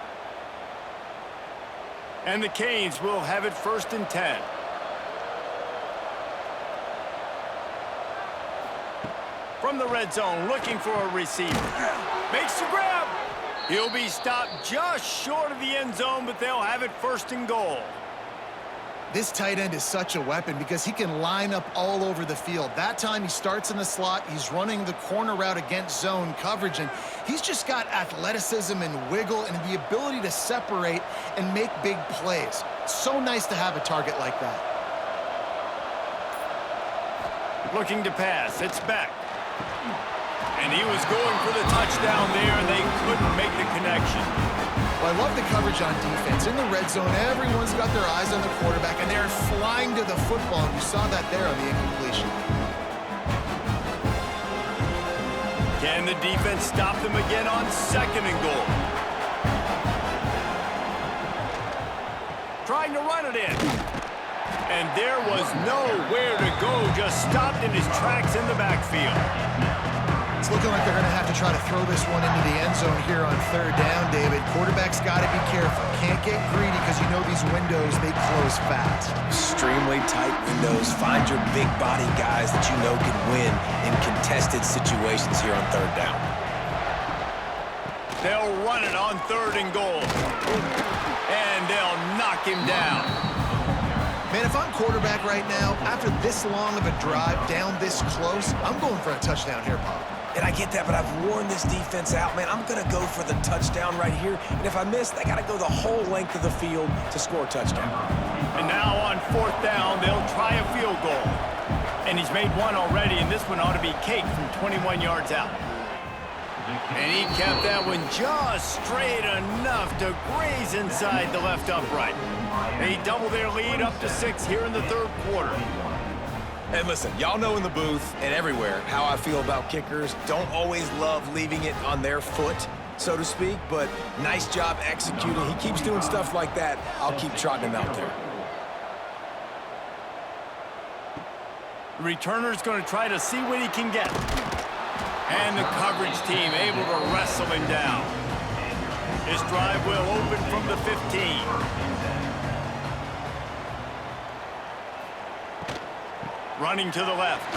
And the Canes will have it 1st and 10. From the red zone, looking for a receiver. Makes the grab. He'll be stopped just short of the end zone, but they'll have it 1st and goal. This tight end is such a weapon because he can line up all over the field. That time he starts in the slot, he's running the corner route against zone coverage, and he's just got athleticism and wiggle and the ability to separate and make big plays. So nice to have a target like that. Looking to pass, it's back. And he was going for the touchdown there, and they couldn't make the connection. Well, I love the coverage on defense. In the red zone, everyone's got their eyes on the quarterback, and they're flying to the football. And you saw that there on the incompletion. Can the defense stop them again on 2nd and goal? Trying to run it in. And there was nowhere to go, just stopped in his tracks in the backfield. It's looking like they're going to have to try to throw this one into the end zone here on 3rd down, David. Quarterback's got to be careful. Can't get greedy because you know these windows, they close fast. Extremely tight windows. Find your big body guys that you know can win in contested situations here on 3rd down. They'll run it on 3rd and goal. And they'll knock him down. Man, if I'm quarterback right now, after this long of a drive down this close, I'm going for a touchdown here, Pop. And I get that, but I've worn this defense out, man. I'm going to go for the touchdown right here. And if I miss, they got to go the whole length of the field to score a touchdown. And now on 4th down, they'll try a field goal. And he's made one already, and this one ought to be cake from 21 yards out. And he kept that one just straight enough to graze inside the left upright. They double their lead up to 6 here in the 3rd quarter. And listen, y'all know in the booth and everywhere how I feel about kickers. Don't always love leaving it on their foot, so to speak, but nice job executing. He keeps doing stuff like that. I'll keep trotting him out there. The returner's going to try to see what he can get. And the coverage team able to wrestle him down. This drive will open from the 15. Running to the left.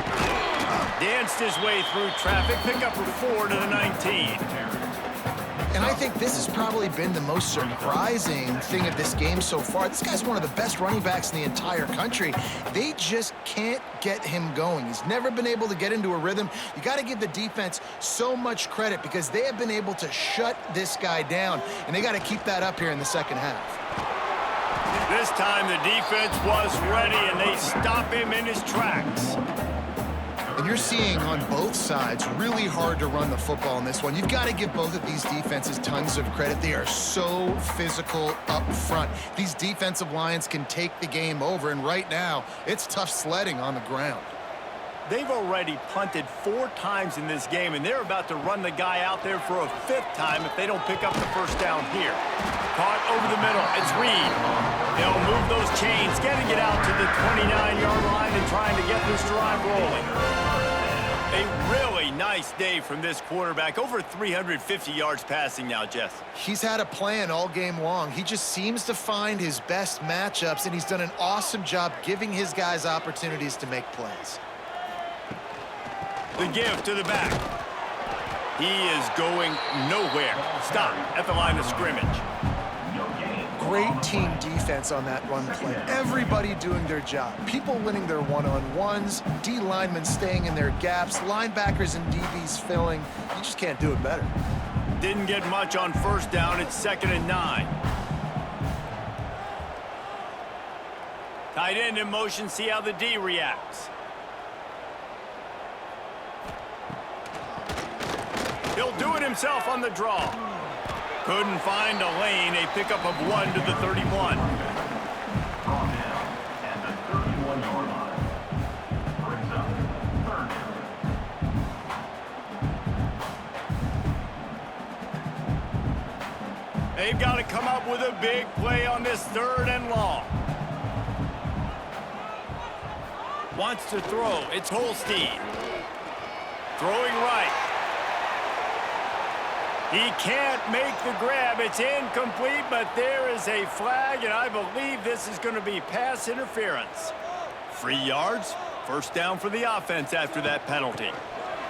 Danced his way through traffic. Pick up for 4 to the 19. And I think this has probably been the most surprising thing of this game so far. This guy's one of the best running backs in the entire country. They just can't get him going. He's never been able to get into a rhythm. You got to give the defense so much credit because they have been able to shut this guy down, and they got to keep that up here in the 2nd half. This time the defense was ready, and they stop him in his tracks. And you're seeing on both sides really hard to run the football in this one. You've got to give both of these defenses tons of credit. They are so physical up front. These defensive lines can take the game over, and right now, it's tough sledding on the ground. They've already punted 4 times in this game, and they're about to run the guy out there for a 5th time if they don't pick up the 1st down here. Caught over the middle. It's Reed. They'll move those chains, getting it out to the 29-yard line and trying to get this drive rolling. A really nice day from this quarterback. Over 350 yards passing now, Jess. He's had a plan all game long. He just seems to find his best matchups, and he's done an awesome job giving his guys opportunities to make plays. The give to the back. He is going nowhere. Stop at the line of scrimmage. Great team defense on that run play. Everybody doing their job. People winning their one-on-ones, D linemen staying in their gaps, linebackers and DBs filling. You just can't do it better. Didn't get much on 1st down. It's 2nd and 9. Tight end in motion. See how the D reacts. He'll do it himself on the draw. Couldn't find a lane. A pickup of 1 to the 31. Brought down at the 31-yard line. Brings up 3rd down. They've got to come up with a big play on this 3rd and long. Wants to throw. It's Holstein. Throwing right. He can't make the grab. It's incomplete, but there is a flag, and I believe this is going to be pass interference. 3 yards, 1st down for the offense after that penalty.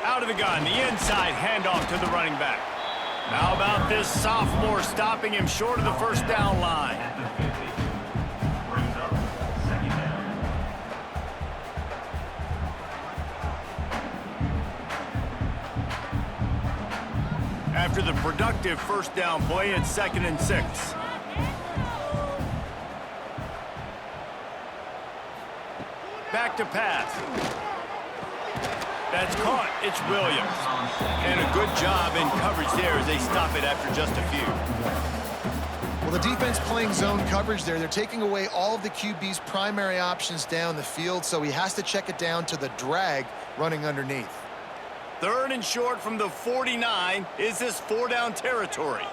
Out of the gun, the inside handoff to the running back. How about this sophomore stopping him short of the 1st down line? At the 50. Brings up 2nd down. After the productive 1st down play, it's 2nd and 6. Back to pass. That's caught. It's Williams. And a good job in coverage there as they stop it after just a few. Well, the defense playing zone coverage there. They're taking away all of the QB's primary options down the field, so he has to check it down to the drag running underneath. 3rd and short from the 49. Is this 4-down territory?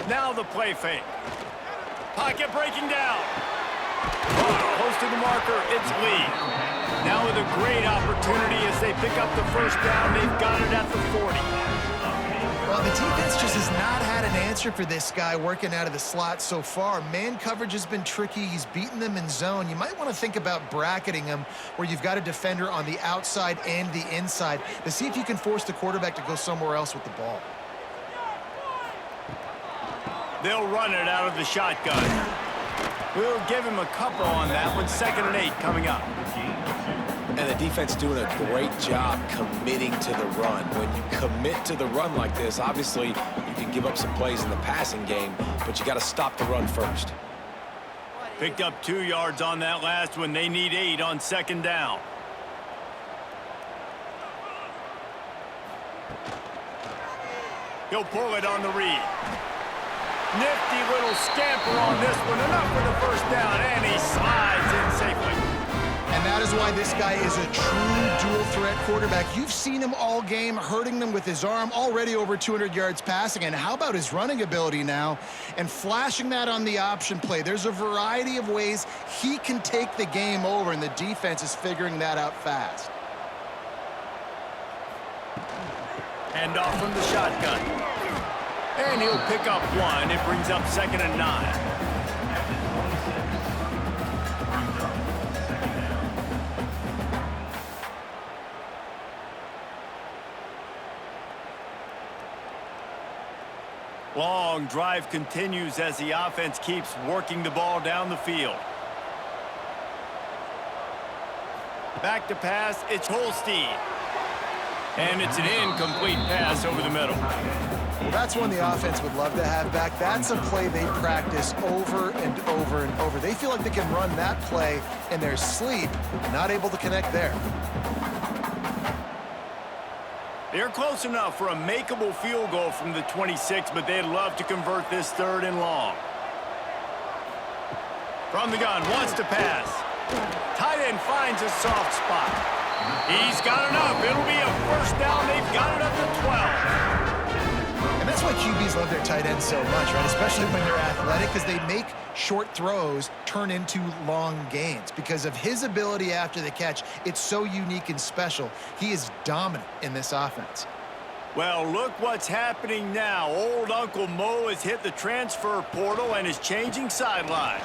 Now the play fake. Pocket breaking down. Close to the marker, it's Lee. Now with a great opportunity as they pick up the 1st down. They've got it at the 40. Well, the defense just has not had an answer for this guy working out of the slot so far. Man coverage has been tricky. He's beaten them in zone. You might want to think about bracketing him where you've got a defender on the outside and the inside to see if you can force the quarterback to go somewhere else with the ball. They'll run it out of the shotgun. We'll give him a couple on that one. 2nd and 8 coming up. And the defense doing a great job committing to the run. When you commit to the run like this, obviously you can give up some plays in the passing game, but you got to stop the run first. Picked up 2 yards on that last one. They need 8 on 2nd down. He'll pull it on the read. Nifty little scamper on this one. Enough for the 1st down, and he slides in safely. And that is why this guy is a true dual-threat quarterback. You've seen him all game, hurting them with his arm, already over 200 yards passing. And how about his running ability now? And flashing that on the option play. There's a variety of ways he can take the game over, and the defense is figuring that out fast. Hand off from the shotgun. And he'll pick up 1. It brings up 2nd and 9. Long drive continues as the offense keeps working the ball down the field. Back to pass, it's Holstein. And it's an incomplete pass over the middle. Well, that's one the offense would love to have back. That's a play they practice over and over and over. They feel like they can run that play in their sleep, not able to connect there. They're close enough for a makeable field goal from the 26, but they'd love to convert this 3rd and long. From the gun, wants to pass. Tight end finds a soft spot. He's got enough. It'll be a 1st down. They've got it up to 12. And that's why QBs love their tight ends so much, right? Especially when they're athletic, because they make short throws turn into long gains. Because of his ability after the catch, it's so unique and special. He is dominant in this offense. Well, look what's happening now. Old Uncle Mo has hit the transfer portal and is changing sidelines.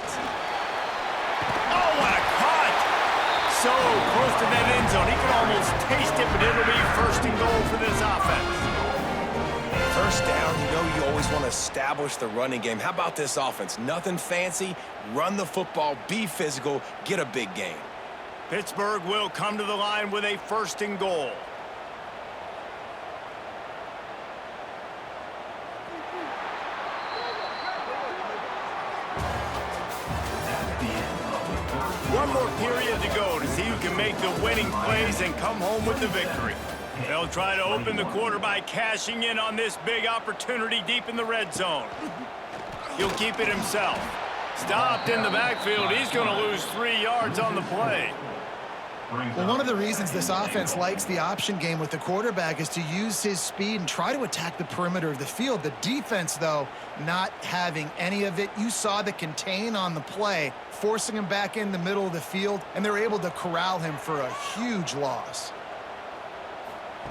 Oh, what a cut! So close to that end zone. He can almost taste it, but it'll be 1st and goal for this offense. 1st down, you know you always want to establish the running game. How about this offense? Nothing fancy. Run the football, be physical, get a big gain. Pittsburgh will come to the line with a 1st and goal. One more period to go to see who can make the winning plays and come home with the victory. They'll try to open the quarter by cashing in on this big opportunity deep in the red zone. He'll keep it himself. Stopped in the backfield. He's going to lose 3 yards on the play. Well, one of the reasons this offense likes the option game with the quarterback is to use his speed and try to attack the perimeter of the field. The defense, though, not having any of it. You saw the contain on the play, forcing him back in the middle of the field, and they're able to corral him for a huge loss.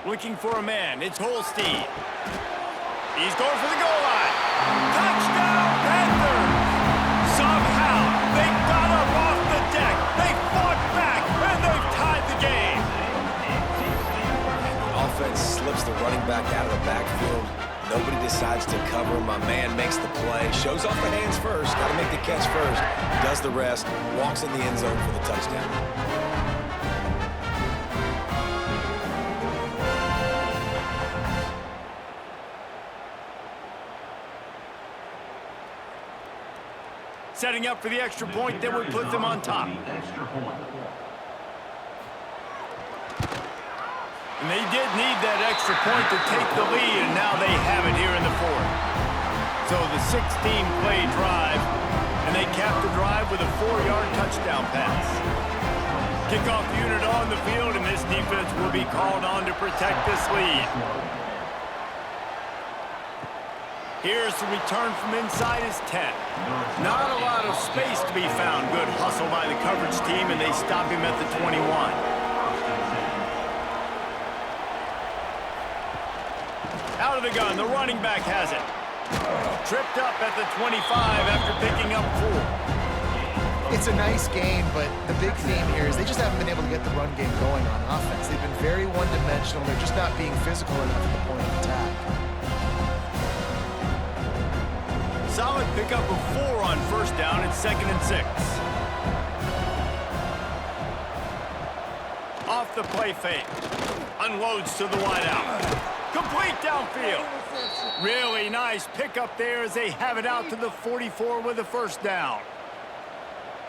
Looking for a man. It's Holstein. He's going for the goal line. Touchdown, Panthers! Somehow, they got up off the deck. They fought back, and they've tied the game. Offense slips the running back out of the backfield. Nobody decides to cover him. My man makes the play. Shows off the hands first. Got to make the catch first. Does the rest. Walks in the end zone for the touchdown. Setting up for the extra point that would put them on top. And they did need that extra point to take the lead, and now they have it here in the fourth. So the 16-play drive, and they cap the drive with a 4-yard touchdown pass. Kickoff unit on the field, and this defense will be called on to protect this lead. Here's the return from inside his 10. Not a lot of space to be found. Good hustle by the coverage team, and they stop him at the 21. Out of the gun, the running back has it. Tripped up at the 25 after picking up 4. It's a nice game, but the big theme here is they just haven't been able to get the run game going on offense. They've been very one-dimensional. They're just not being physical enough at the point of attack. Solid pickup of 4 on first down at 2nd and 6. Off the play fake. Unloads to the wideout. Complete downfield. Really nice pickup there as they have it out to the 44 with a first down.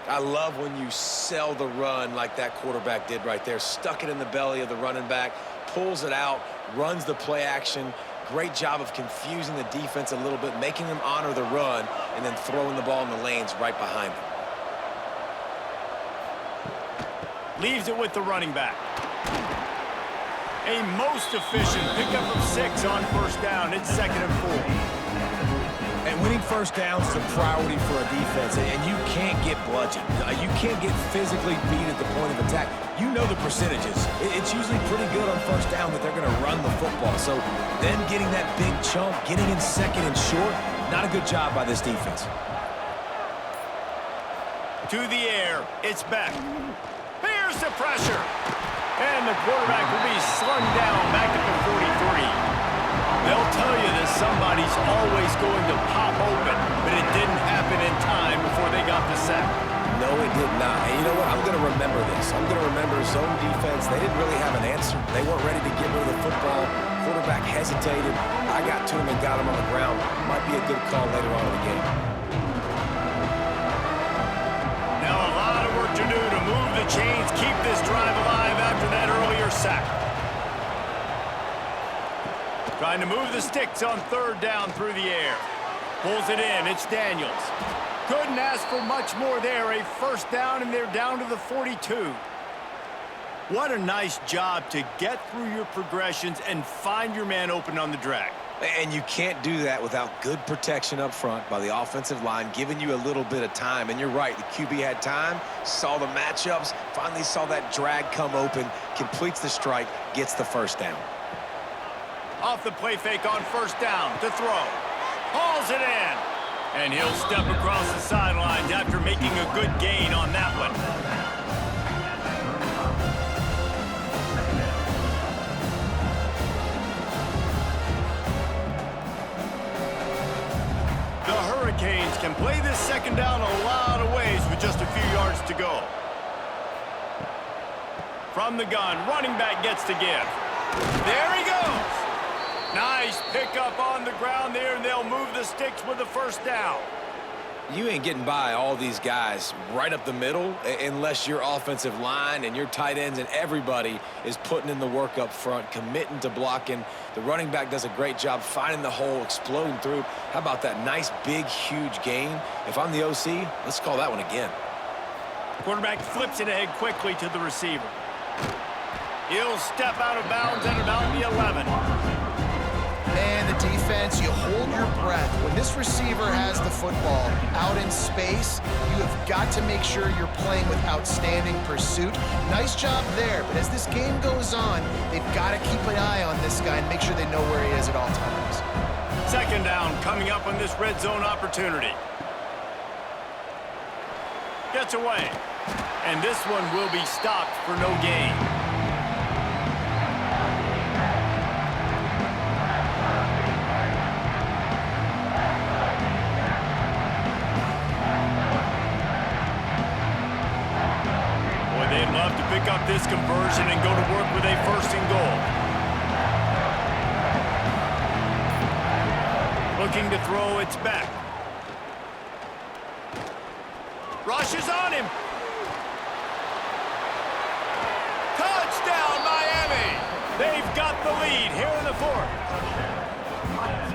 I love when you sell the run like that quarterback did right there. Stuck it in the belly of the running back, pulls it out, runs the play action. Great job of confusing the defense a little bit, making them honor the run, and then throwing the ball in the lanes right behind them. Leaves it with the running back. A most efficient pickup of 6 on first down. It's 2nd and 4. And winning first downs is a priority for a defense, and you can't get bludgeoned. You can't get physically beat at the point of attack. You know the percentages. It's usually pretty good on first down that they're going to run the football. So then getting that big chunk, getting in 2nd and short, not a good job by this defense. To the air, it's back. Here's the pressure. And the quarterback will be slung down back at the 43. They'll tell you that somebody's always going to pop open, but it didn't happen in time before they got the sack. No, it did not. And you know what? I'm going to remember this. I'm going to remember zone defense. They didn't really have an answer. They weren't ready to get rid of the football. Quarterback hesitated. I got to him and got him on the ground. Might be a good call later on in the game. Now a lot of work to do to move the chains, keep this drive alive after that earlier sack. Trying to move the sticks on 3rd down through the air. Pulls it in. It's Daniels. Couldn't ask for much more there. A first down, and they're down to the 42. What a nice job to get through your progressions and find your man open on the drag. And you can't do that without good protection up front by the offensive line, giving you a little bit of time. And you're right, the QB had time, saw the matchups, finally saw that drag come open, completes the strike, gets the first down. Off the play fake on first down to throw. Hauls it in. And he'll step across the sidelines after making a good gain on that one. The Hurricanes can play this 2nd down a lot of ways with just a few yards to go. From the gun, running back gets to give. There he goes. Nice pickup on the ground there, and they'll move the sticks with the first down. You ain't getting by all these guys right up the middle unless your offensive line and your tight ends and everybody is putting in the work up front, committing to blocking. The running back does a great job finding the hole, exploding through. How about that nice, big, huge gain? If I'm the OC, let's call that one again. Quarterback flips it ahead quickly to the receiver. He'll step out of bounds at about the 11. And the defense, you hold your breath. When this receiver has the football out in space, you have got to make sure you're playing with outstanding pursuit. Nice job there, but as this game goes on, they've got to keep an eye on this guy and make sure they know where he is at all times. 2nd down coming up on this red zone opportunity. Gets away. And this one will be stopped for no gain. They'd love to pick up this conversion and go to work with a 1st and goal. Looking to throw, it's back. Rushes on him. Touchdown, Miami! They've lead here in the fourth.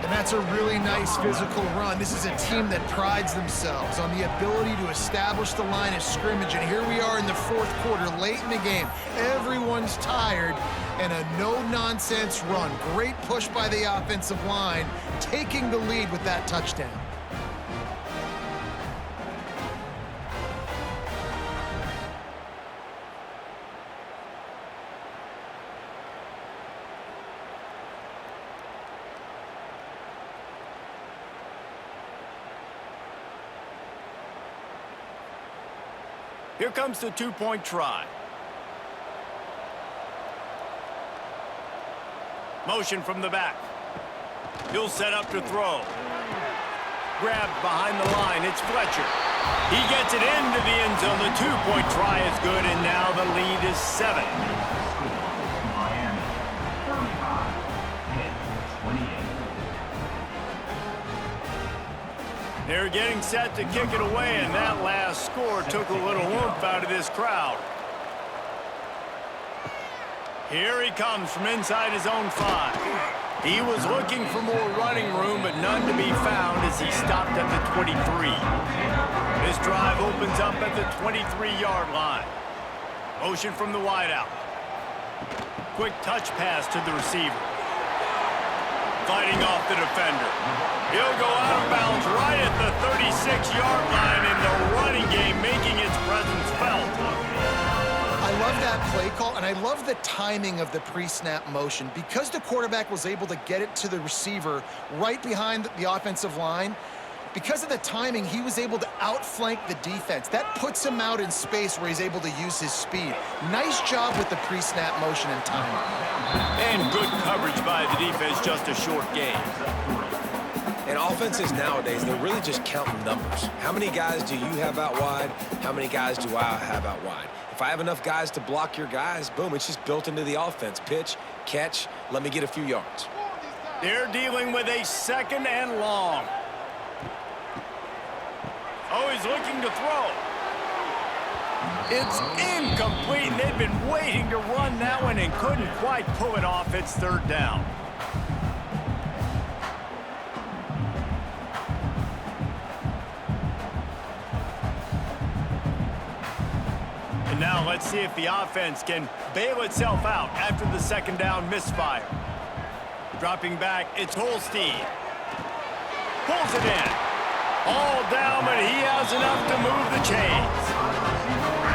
And that's a really nice physical run. This is a team that prides themselves on the ability to establish the line of scrimmage. And here we are in the fourth quarter, late in the game. Everyone's tired, and a no-nonsense run. Great push by the offensive line, taking the lead with that touchdown. Here comes the two-point try. Motion from the back. He'll set up to throw. Grabbed behind the line. It's Fletcher. He gets it into the end zone. The two-point try is good, and now the lead is 7. Miami, 35, Pitt, 28. They're getting set to kick it away, and that last score took a little oomph out of this crowd. Here he comes from inside his own 5. He was looking for more running room, but none to be found as he stopped at the 23. This drive opens up at the 23-yard line. Motion from the wideout. Quick touch pass to the receiver. Fighting off the defender. He'll go out of bounds right at the 36-yard line, and the running game making its presence felt. I love that play call, and I love the timing of the pre-snap motion. Because the quarterback was able to get it to the receiver right behind the offensive line, because of the timing, he was able to outflank the defense. That puts him out in space where he's able to use his speed. Nice job with the pre-snap motion and timing. And good coverage by the defense, just a short game. And offenses nowadays, they're really just counting numbers. How many guys do you have out wide? How many guys do I have out wide? If I have enough guys to block your guys, boom, it's just built into the offense. Pitch, catch, let me get a few yards. They're dealing with a 2nd and long. Oh, he's looking to throw. It's incomplete, and they've been waiting to run that one and couldn't quite pull it off. It's 3rd down. And now let's see if the offense can bail itself out after the 2nd down misfire. Dropping back, it's Holstein. Pulls it in. All down, but he has enough to move the chains.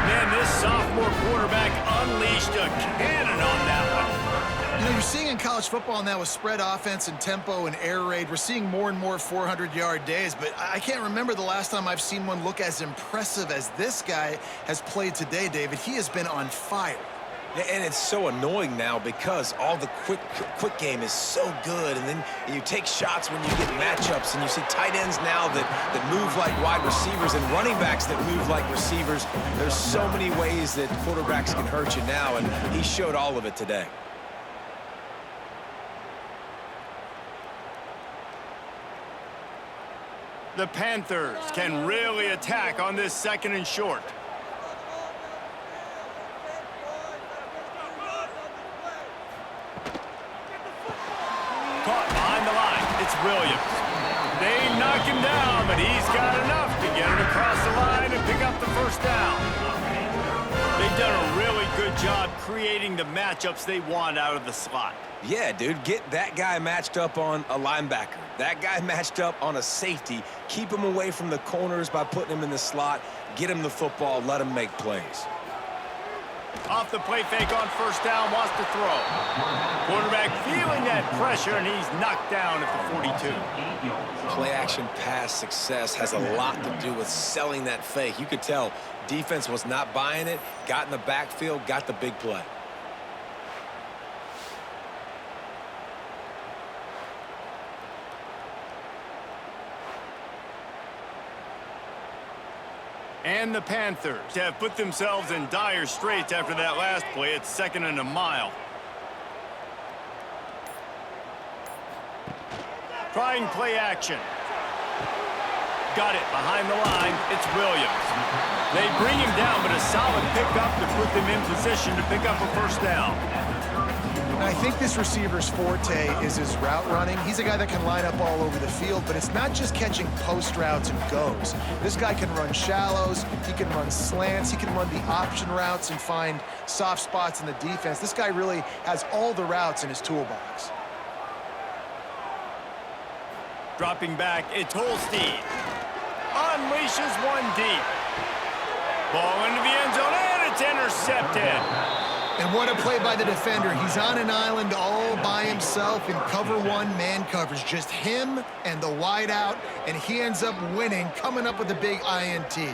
Man, this sophomore quarterback unleashed a cannon on that one. You know, you're seeing in college football now with spread offense and tempo and air raid, we're seeing more and more 400-yard days, but I can't remember the last time I've seen one look as impressive as this guy has played today, David. He has been on fire. And it's so annoying now because all the quick game is so good, and then you take shots when you get matchups, and you see tight ends now that move like wide receivers and running backs that move like receivers. There's so many ways that quarterbacks can hurt you now, and he showed all of it today. The Panthers can really attack on this 2nd and short. Caught behind the line. It's Williams. They knock him down, but he's got enough to get him across the line and pick up the 1st down. They've done a really good job creating the matchups they want out of the slot. Yeah, dude, get that guy matched up on a linebacker. That guy matched up on a safety. Keep him away from the corners by putting him in the slot. Get him the football. Let him make plays. Off the play fake on 1st down, wants to throw. Quarterback feeling that pressure, and he's knocked down at the 42. Play action pass success has a lot to do with selling that fake. You could tell defense was not buying it, got in the backfield, got the big play. And the Panthers have put themselves in dire straits after that last play. It's 2nd and a mile. Trying play action. Got it behind the line. It's Williams. They bring him down, but a solid pickup to put them in position to pick up a 1st down. And I think this receiver's forte is his route running. He's a guy that can line up all over the field, but it's not just catching post routes and goes. This guy can run shallows, he can run slants, he can run the option routes and find soft spots in the defense. This guy really has all the routes in his toolbox. Dropping back, it's Holstein. Unleashes one deep. Ball into the end zone, and it's intercepted. And what a play by the defender. He's on an island all by himself in cover one man coverage. Just him and the wideout, and he ends up winning, coming up with a big INT.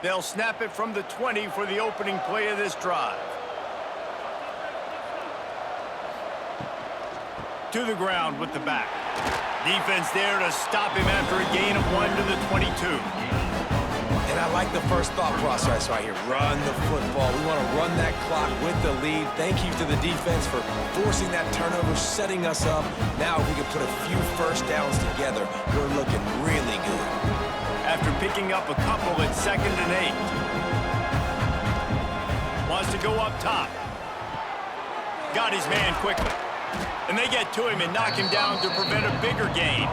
They'll snap it from the 20 for the opening play of this drive. To the ground with the back. Defense there to stop him after a gain of 1 to the 22. And I like the first thought process right here. Run the football. We want to run that clock with the lead. Thank you to the defense for forcing that turnover, setting us up. Now if we can put a few first downs together, we're looking really good. After picking up a couple at 2nd and 8. Wants to go up top. Got his man quickly. And they get to him and knock him down to prevent a bigger gain.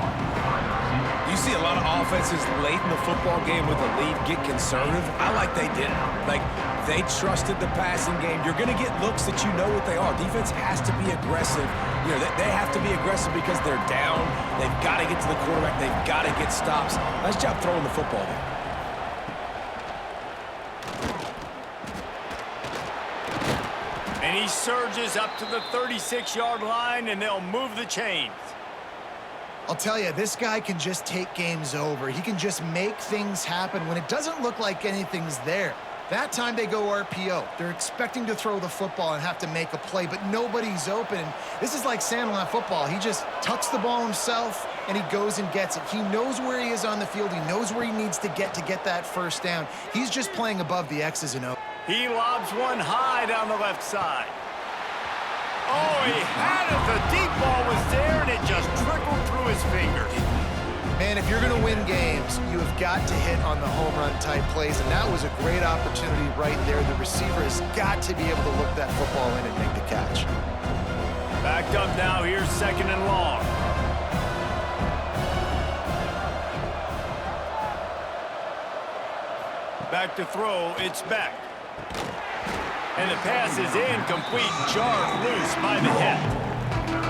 You see a lot of offenses late in the football game with a lead get conservative. I like they didn't. Like, they trusted the passing game. You're going to get looks that you know what they are. Defense has to be aggressive. You know, they have to be aggressive because they're down. They've got to get to the quarterback. They've got to get stops. Nice job throwing the football there. And he surges up to the 36-yard line, and they'll move the chains. I'll tell you, this guy can just take games over. He can just make things happen when it doesn't look like anything's there. That time they go RPO. They're expecting to throw the football and have to make a play, but nobody's open. This is like Sandlot football. He just tucks the ball himself, and he goes and gets it. He knows where he is on the field. He knows where he needs to get that first down. He's just playing above the X's and O's. He lobs one high down the left side. Oh, he had it. The deep ball was there, and it just trickled through his fingers. Man, if you're going to win games, you have got to hit on the home run type plays, and that was a great opportunity right there. The receiver has got to be able to look that football in and make the catch. Backed up now. Here's 2nd and long. Back to throw. It's Beck. And the pass is incomplete, jarred loose by the hit.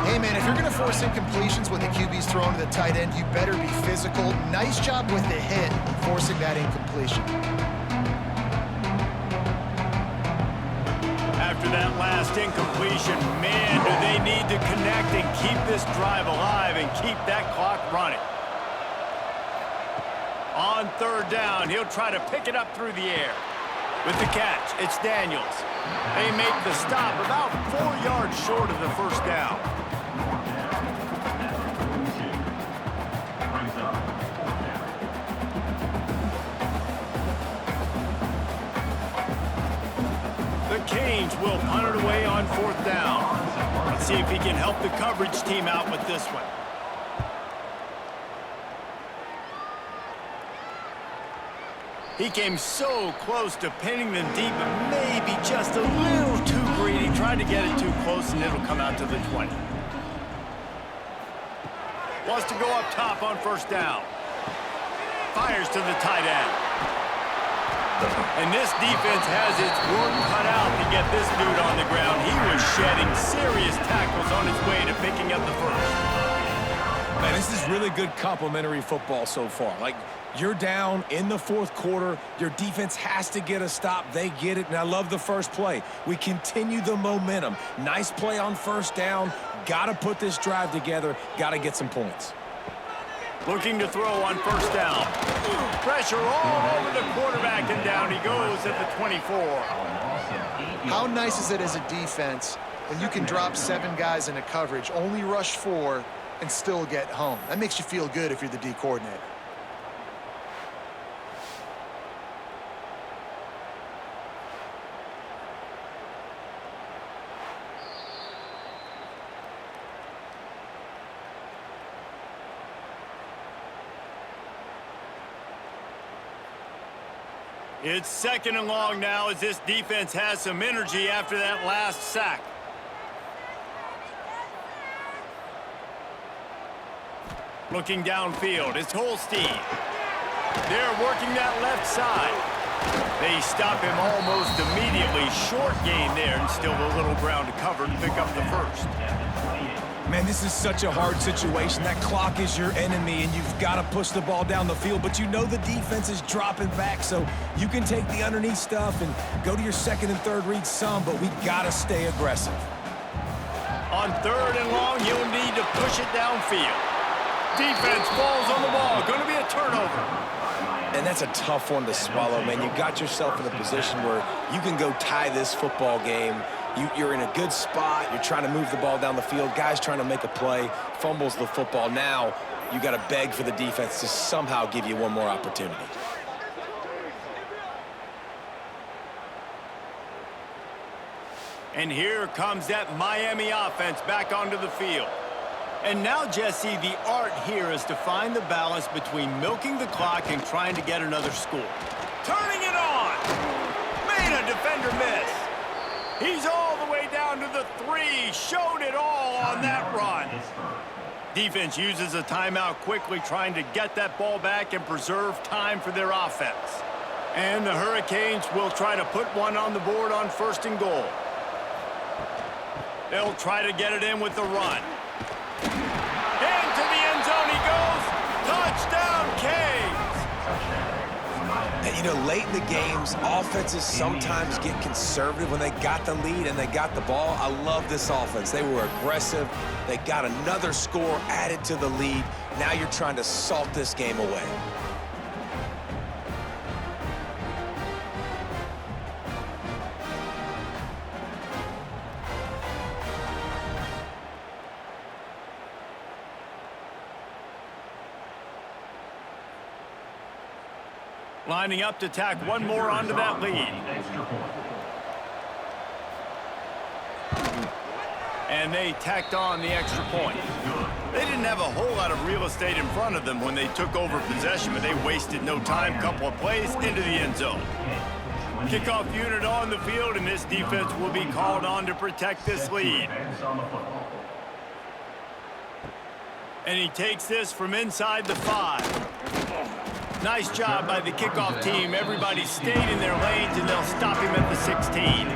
Hey, man, if you're going to force incompletions when the QB's thrown to the tight end, you better be physical. Nice job with the hit, forcing that incompletion. After that last incompletion, man, do they need to connect and keep this drive alive and keep that clock running. On 3rd down, he'll try to pick it up through the air. With the catch, it's Daniels. They make the stop about 4 yards short of the first down. The Canes will punt it away on 4th down. Let's see if he can help the coverage team out with this one. He came so close to pinning them deep, but maybe just a little too greedy. Tried to get it too close, and it'll come out to the 20. Wants to go up top on 1st down. Fires to the tight end. And this defense has its work cut out to get this dude on the ground. He was shedding serious tackles on his way to picking up the first. Man, this is really good complimentary football so far. Like, you're down in the 4th quarter. Your defense has to get a stop. They get it, and I love the first play. We continue the momentum. Nice play on 1st down. Got to put this drive together. Got to get some points. Looking to throw on 1st down. Pressure all over the quarterback, and down he goes at the 24. How nice is it as a defense when you can drop 7 guys into coverage, only rush 4, and still get home? That makes you feel good if you're the D coordinator. It's 2nd and long now as this defense has some energy after that last sack. Looking downfield, it's Holstein. They're working that left side. They stop him almost immediately. Short gain there, and still a little ground to cover to pick up the first. Man, this is such a hard situation. That clock is your enemy, and you've got to push the ball down the field, but you know the defense is dropping back, so you can take the underneath stuff and go to your 2nd and 3rd read some, but we got to stay aggressive. On 3rd and long, you'll need to push it downfield. Defense falls on the ball. Going to be a turnover. And that's a tough one to swallow, man. You got yourself in a position where you can go tie this football game. You're in a good spot. You're trying to move the ball down the field. Guys trying to make a play, fumbles the football. Now you got to beg for the defense to somehow give you one more opportunity. And here comes that Miami offense back onto the field. And now, Jesse, the art here is to find the balance between milking the clock and trying to get another score. Turning it on! Made a defender miss. He's all the way down to the 3. Showed it all on that run. Defense uses a timeout quickly, trying to get that ball back and preserve time for their offense. And the Hurricanes will try to put one on the board on 1st and goal. They'll try to get it in with the run. Into the end zone he goes. Touchdown, Canes! And, you know, late in the games, offenses sometimes get conservative when they got the lead and they got the ball. I love this offense. They were aggressive. They got another score added to the lead. Now you're trying to salt this game away. Lining up to tack one more onto that lead. And they tacked on the extra point. They didn't have a whole lot of real estate in front of them when they took over possession, but they wasted no time. Couple of plays into the end zone. Kickoff unit on the field, and this defense will be called on to protect this lead. And he takes this from inside the 5. Nice job by the kickoff team. Everybody stayed in their lanes, and they'll stop him at the 16.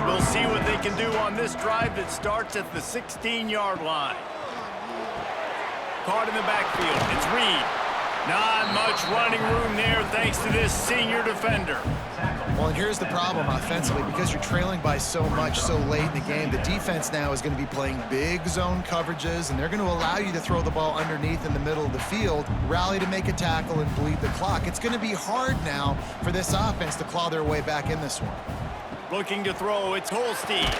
We'll see what they can do on this drive that starts at the 16-yard line. Caught in the backfield. It's Reed. Not much running room there thanks to this senior defender. Well, and here's the problem offensively. Because you're trailing by so much so late in the game, the defense now is going to be playing big zone coverages, and they're going to allow you to throw the ball underneath in the middle of the field, rally to make a tackle, and bleed the clock. It's going to be hard now for this offense to claw their way back in this one. Looking to throw, it's Holstein.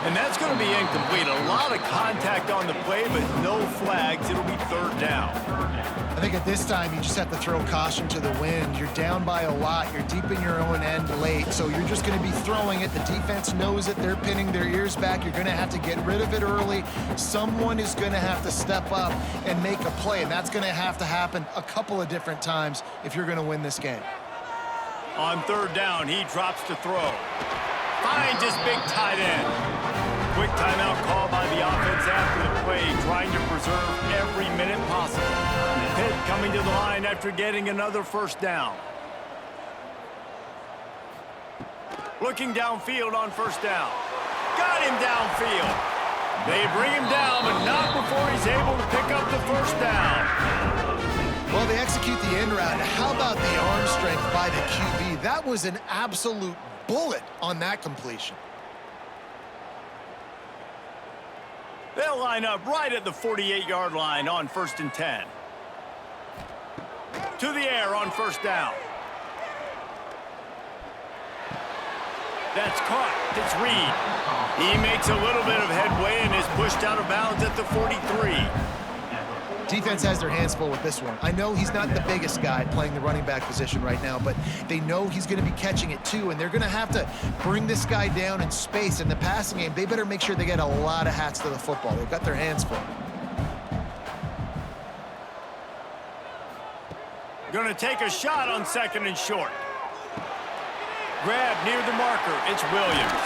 And that's going to be incomplete. A lot of contact on the play, but no flags. It'll be 3rd down. I think at this time, you just have to throw caution to the wind. You're down by a lot. You're deep in your own end late, so you're just going to be throwing it. The defense knows it. They're pinning their ears back. You're going to have to get rid of it early. Someone is going to have to step up and make a play, and that's going to have to happen a couple of different times if you're going to win this game. On 3rd down, he drops to throw. Finds his big tight end. Quick timeout call by the offense after the play, trying to preserve every minute possible. Pitt coming to the line after getting another 1st down. Looking downfield on 1st down. Got him downfield. They bring him down, but not before he's able to pick up the 1st down. Well, they execute the end route. How about the arm strength by the QB? That was an absolute bullet on that completion. They'll line up right at the 48-yard line on 1st and 10. To the air on 1st down. That's caught. It's Reed. He makes a little bit of headway and is pushed out of bounds at the 43. Defense has their hands full with this one. I know he's not the biggest guy playing the running back position right now, but they know he's going to be catching it too, and they're going to have to bring this guy down in space. In the passing game, they better make sure they get a lot of hats to the football. They've got their hands full. Going to take a shot on 2nd and short. Grab near the marker. It's Williams.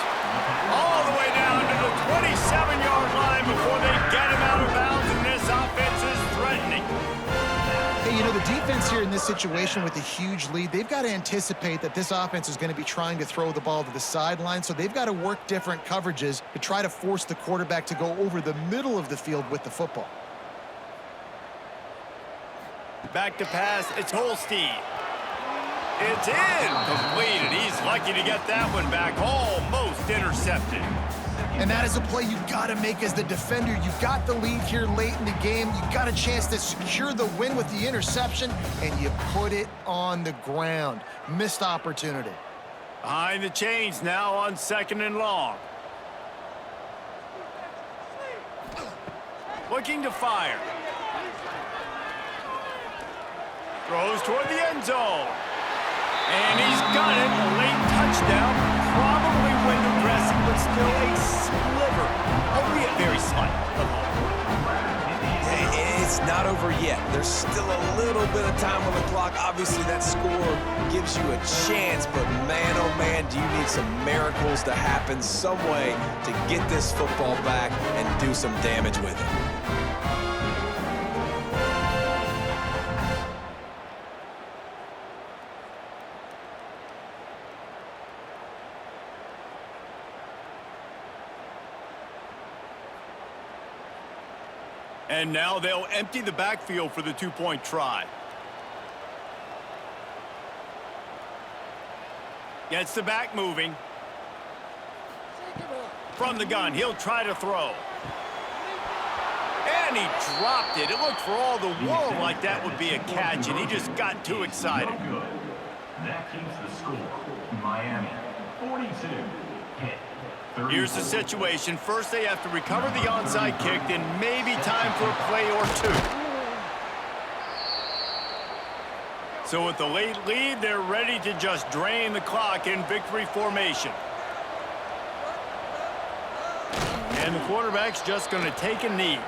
All the way down to the 27-yard line before they get him out of bounds, and this offense is threatening. Hey, you know, the defense here in this situation with a huge lead, they've got to anticipate that this offense is going to be trying to throw the ball to the sideline, so they've got to work different coverages to try to force the quarterback to go over the middle of the field with the football. Back to pass. It's Holstein. It's incomplete, and he's lucky to get that one back. Almost intercepted. And that is a play you've got to make as the defender. You've got the lead here late in the game. You've got a chance to secure the win with the interception, and you put it on the ground. Missed opportunity. Behind the chains now on 2nd and long. Looking to fire. Throws toward the end zone. And he's got it. A late touchdown. Probably window dressing, but still a sliver, albeit very slight, of hope. It's not over yet. There's still a little bit of time on the clock. Obviously, that score gives you a chance, but man, oh man, do you need some miracles to happen some way to get this football back and do some damage with it. And now they'll empty the backfield for the two-point try. Gets the back moving. From the gun, he'll try to throw. And he dropped it. It looked for all the world like that would be a catch, and he just got too excited. That keeps the score. Miami 42, Pitt. Here's the situation. First, they have to recover the onside kick, then maybe time for a play or two. So with the late lead, they're ready to just drain the clock in victory formation. And the quarterback's just going to take a knee.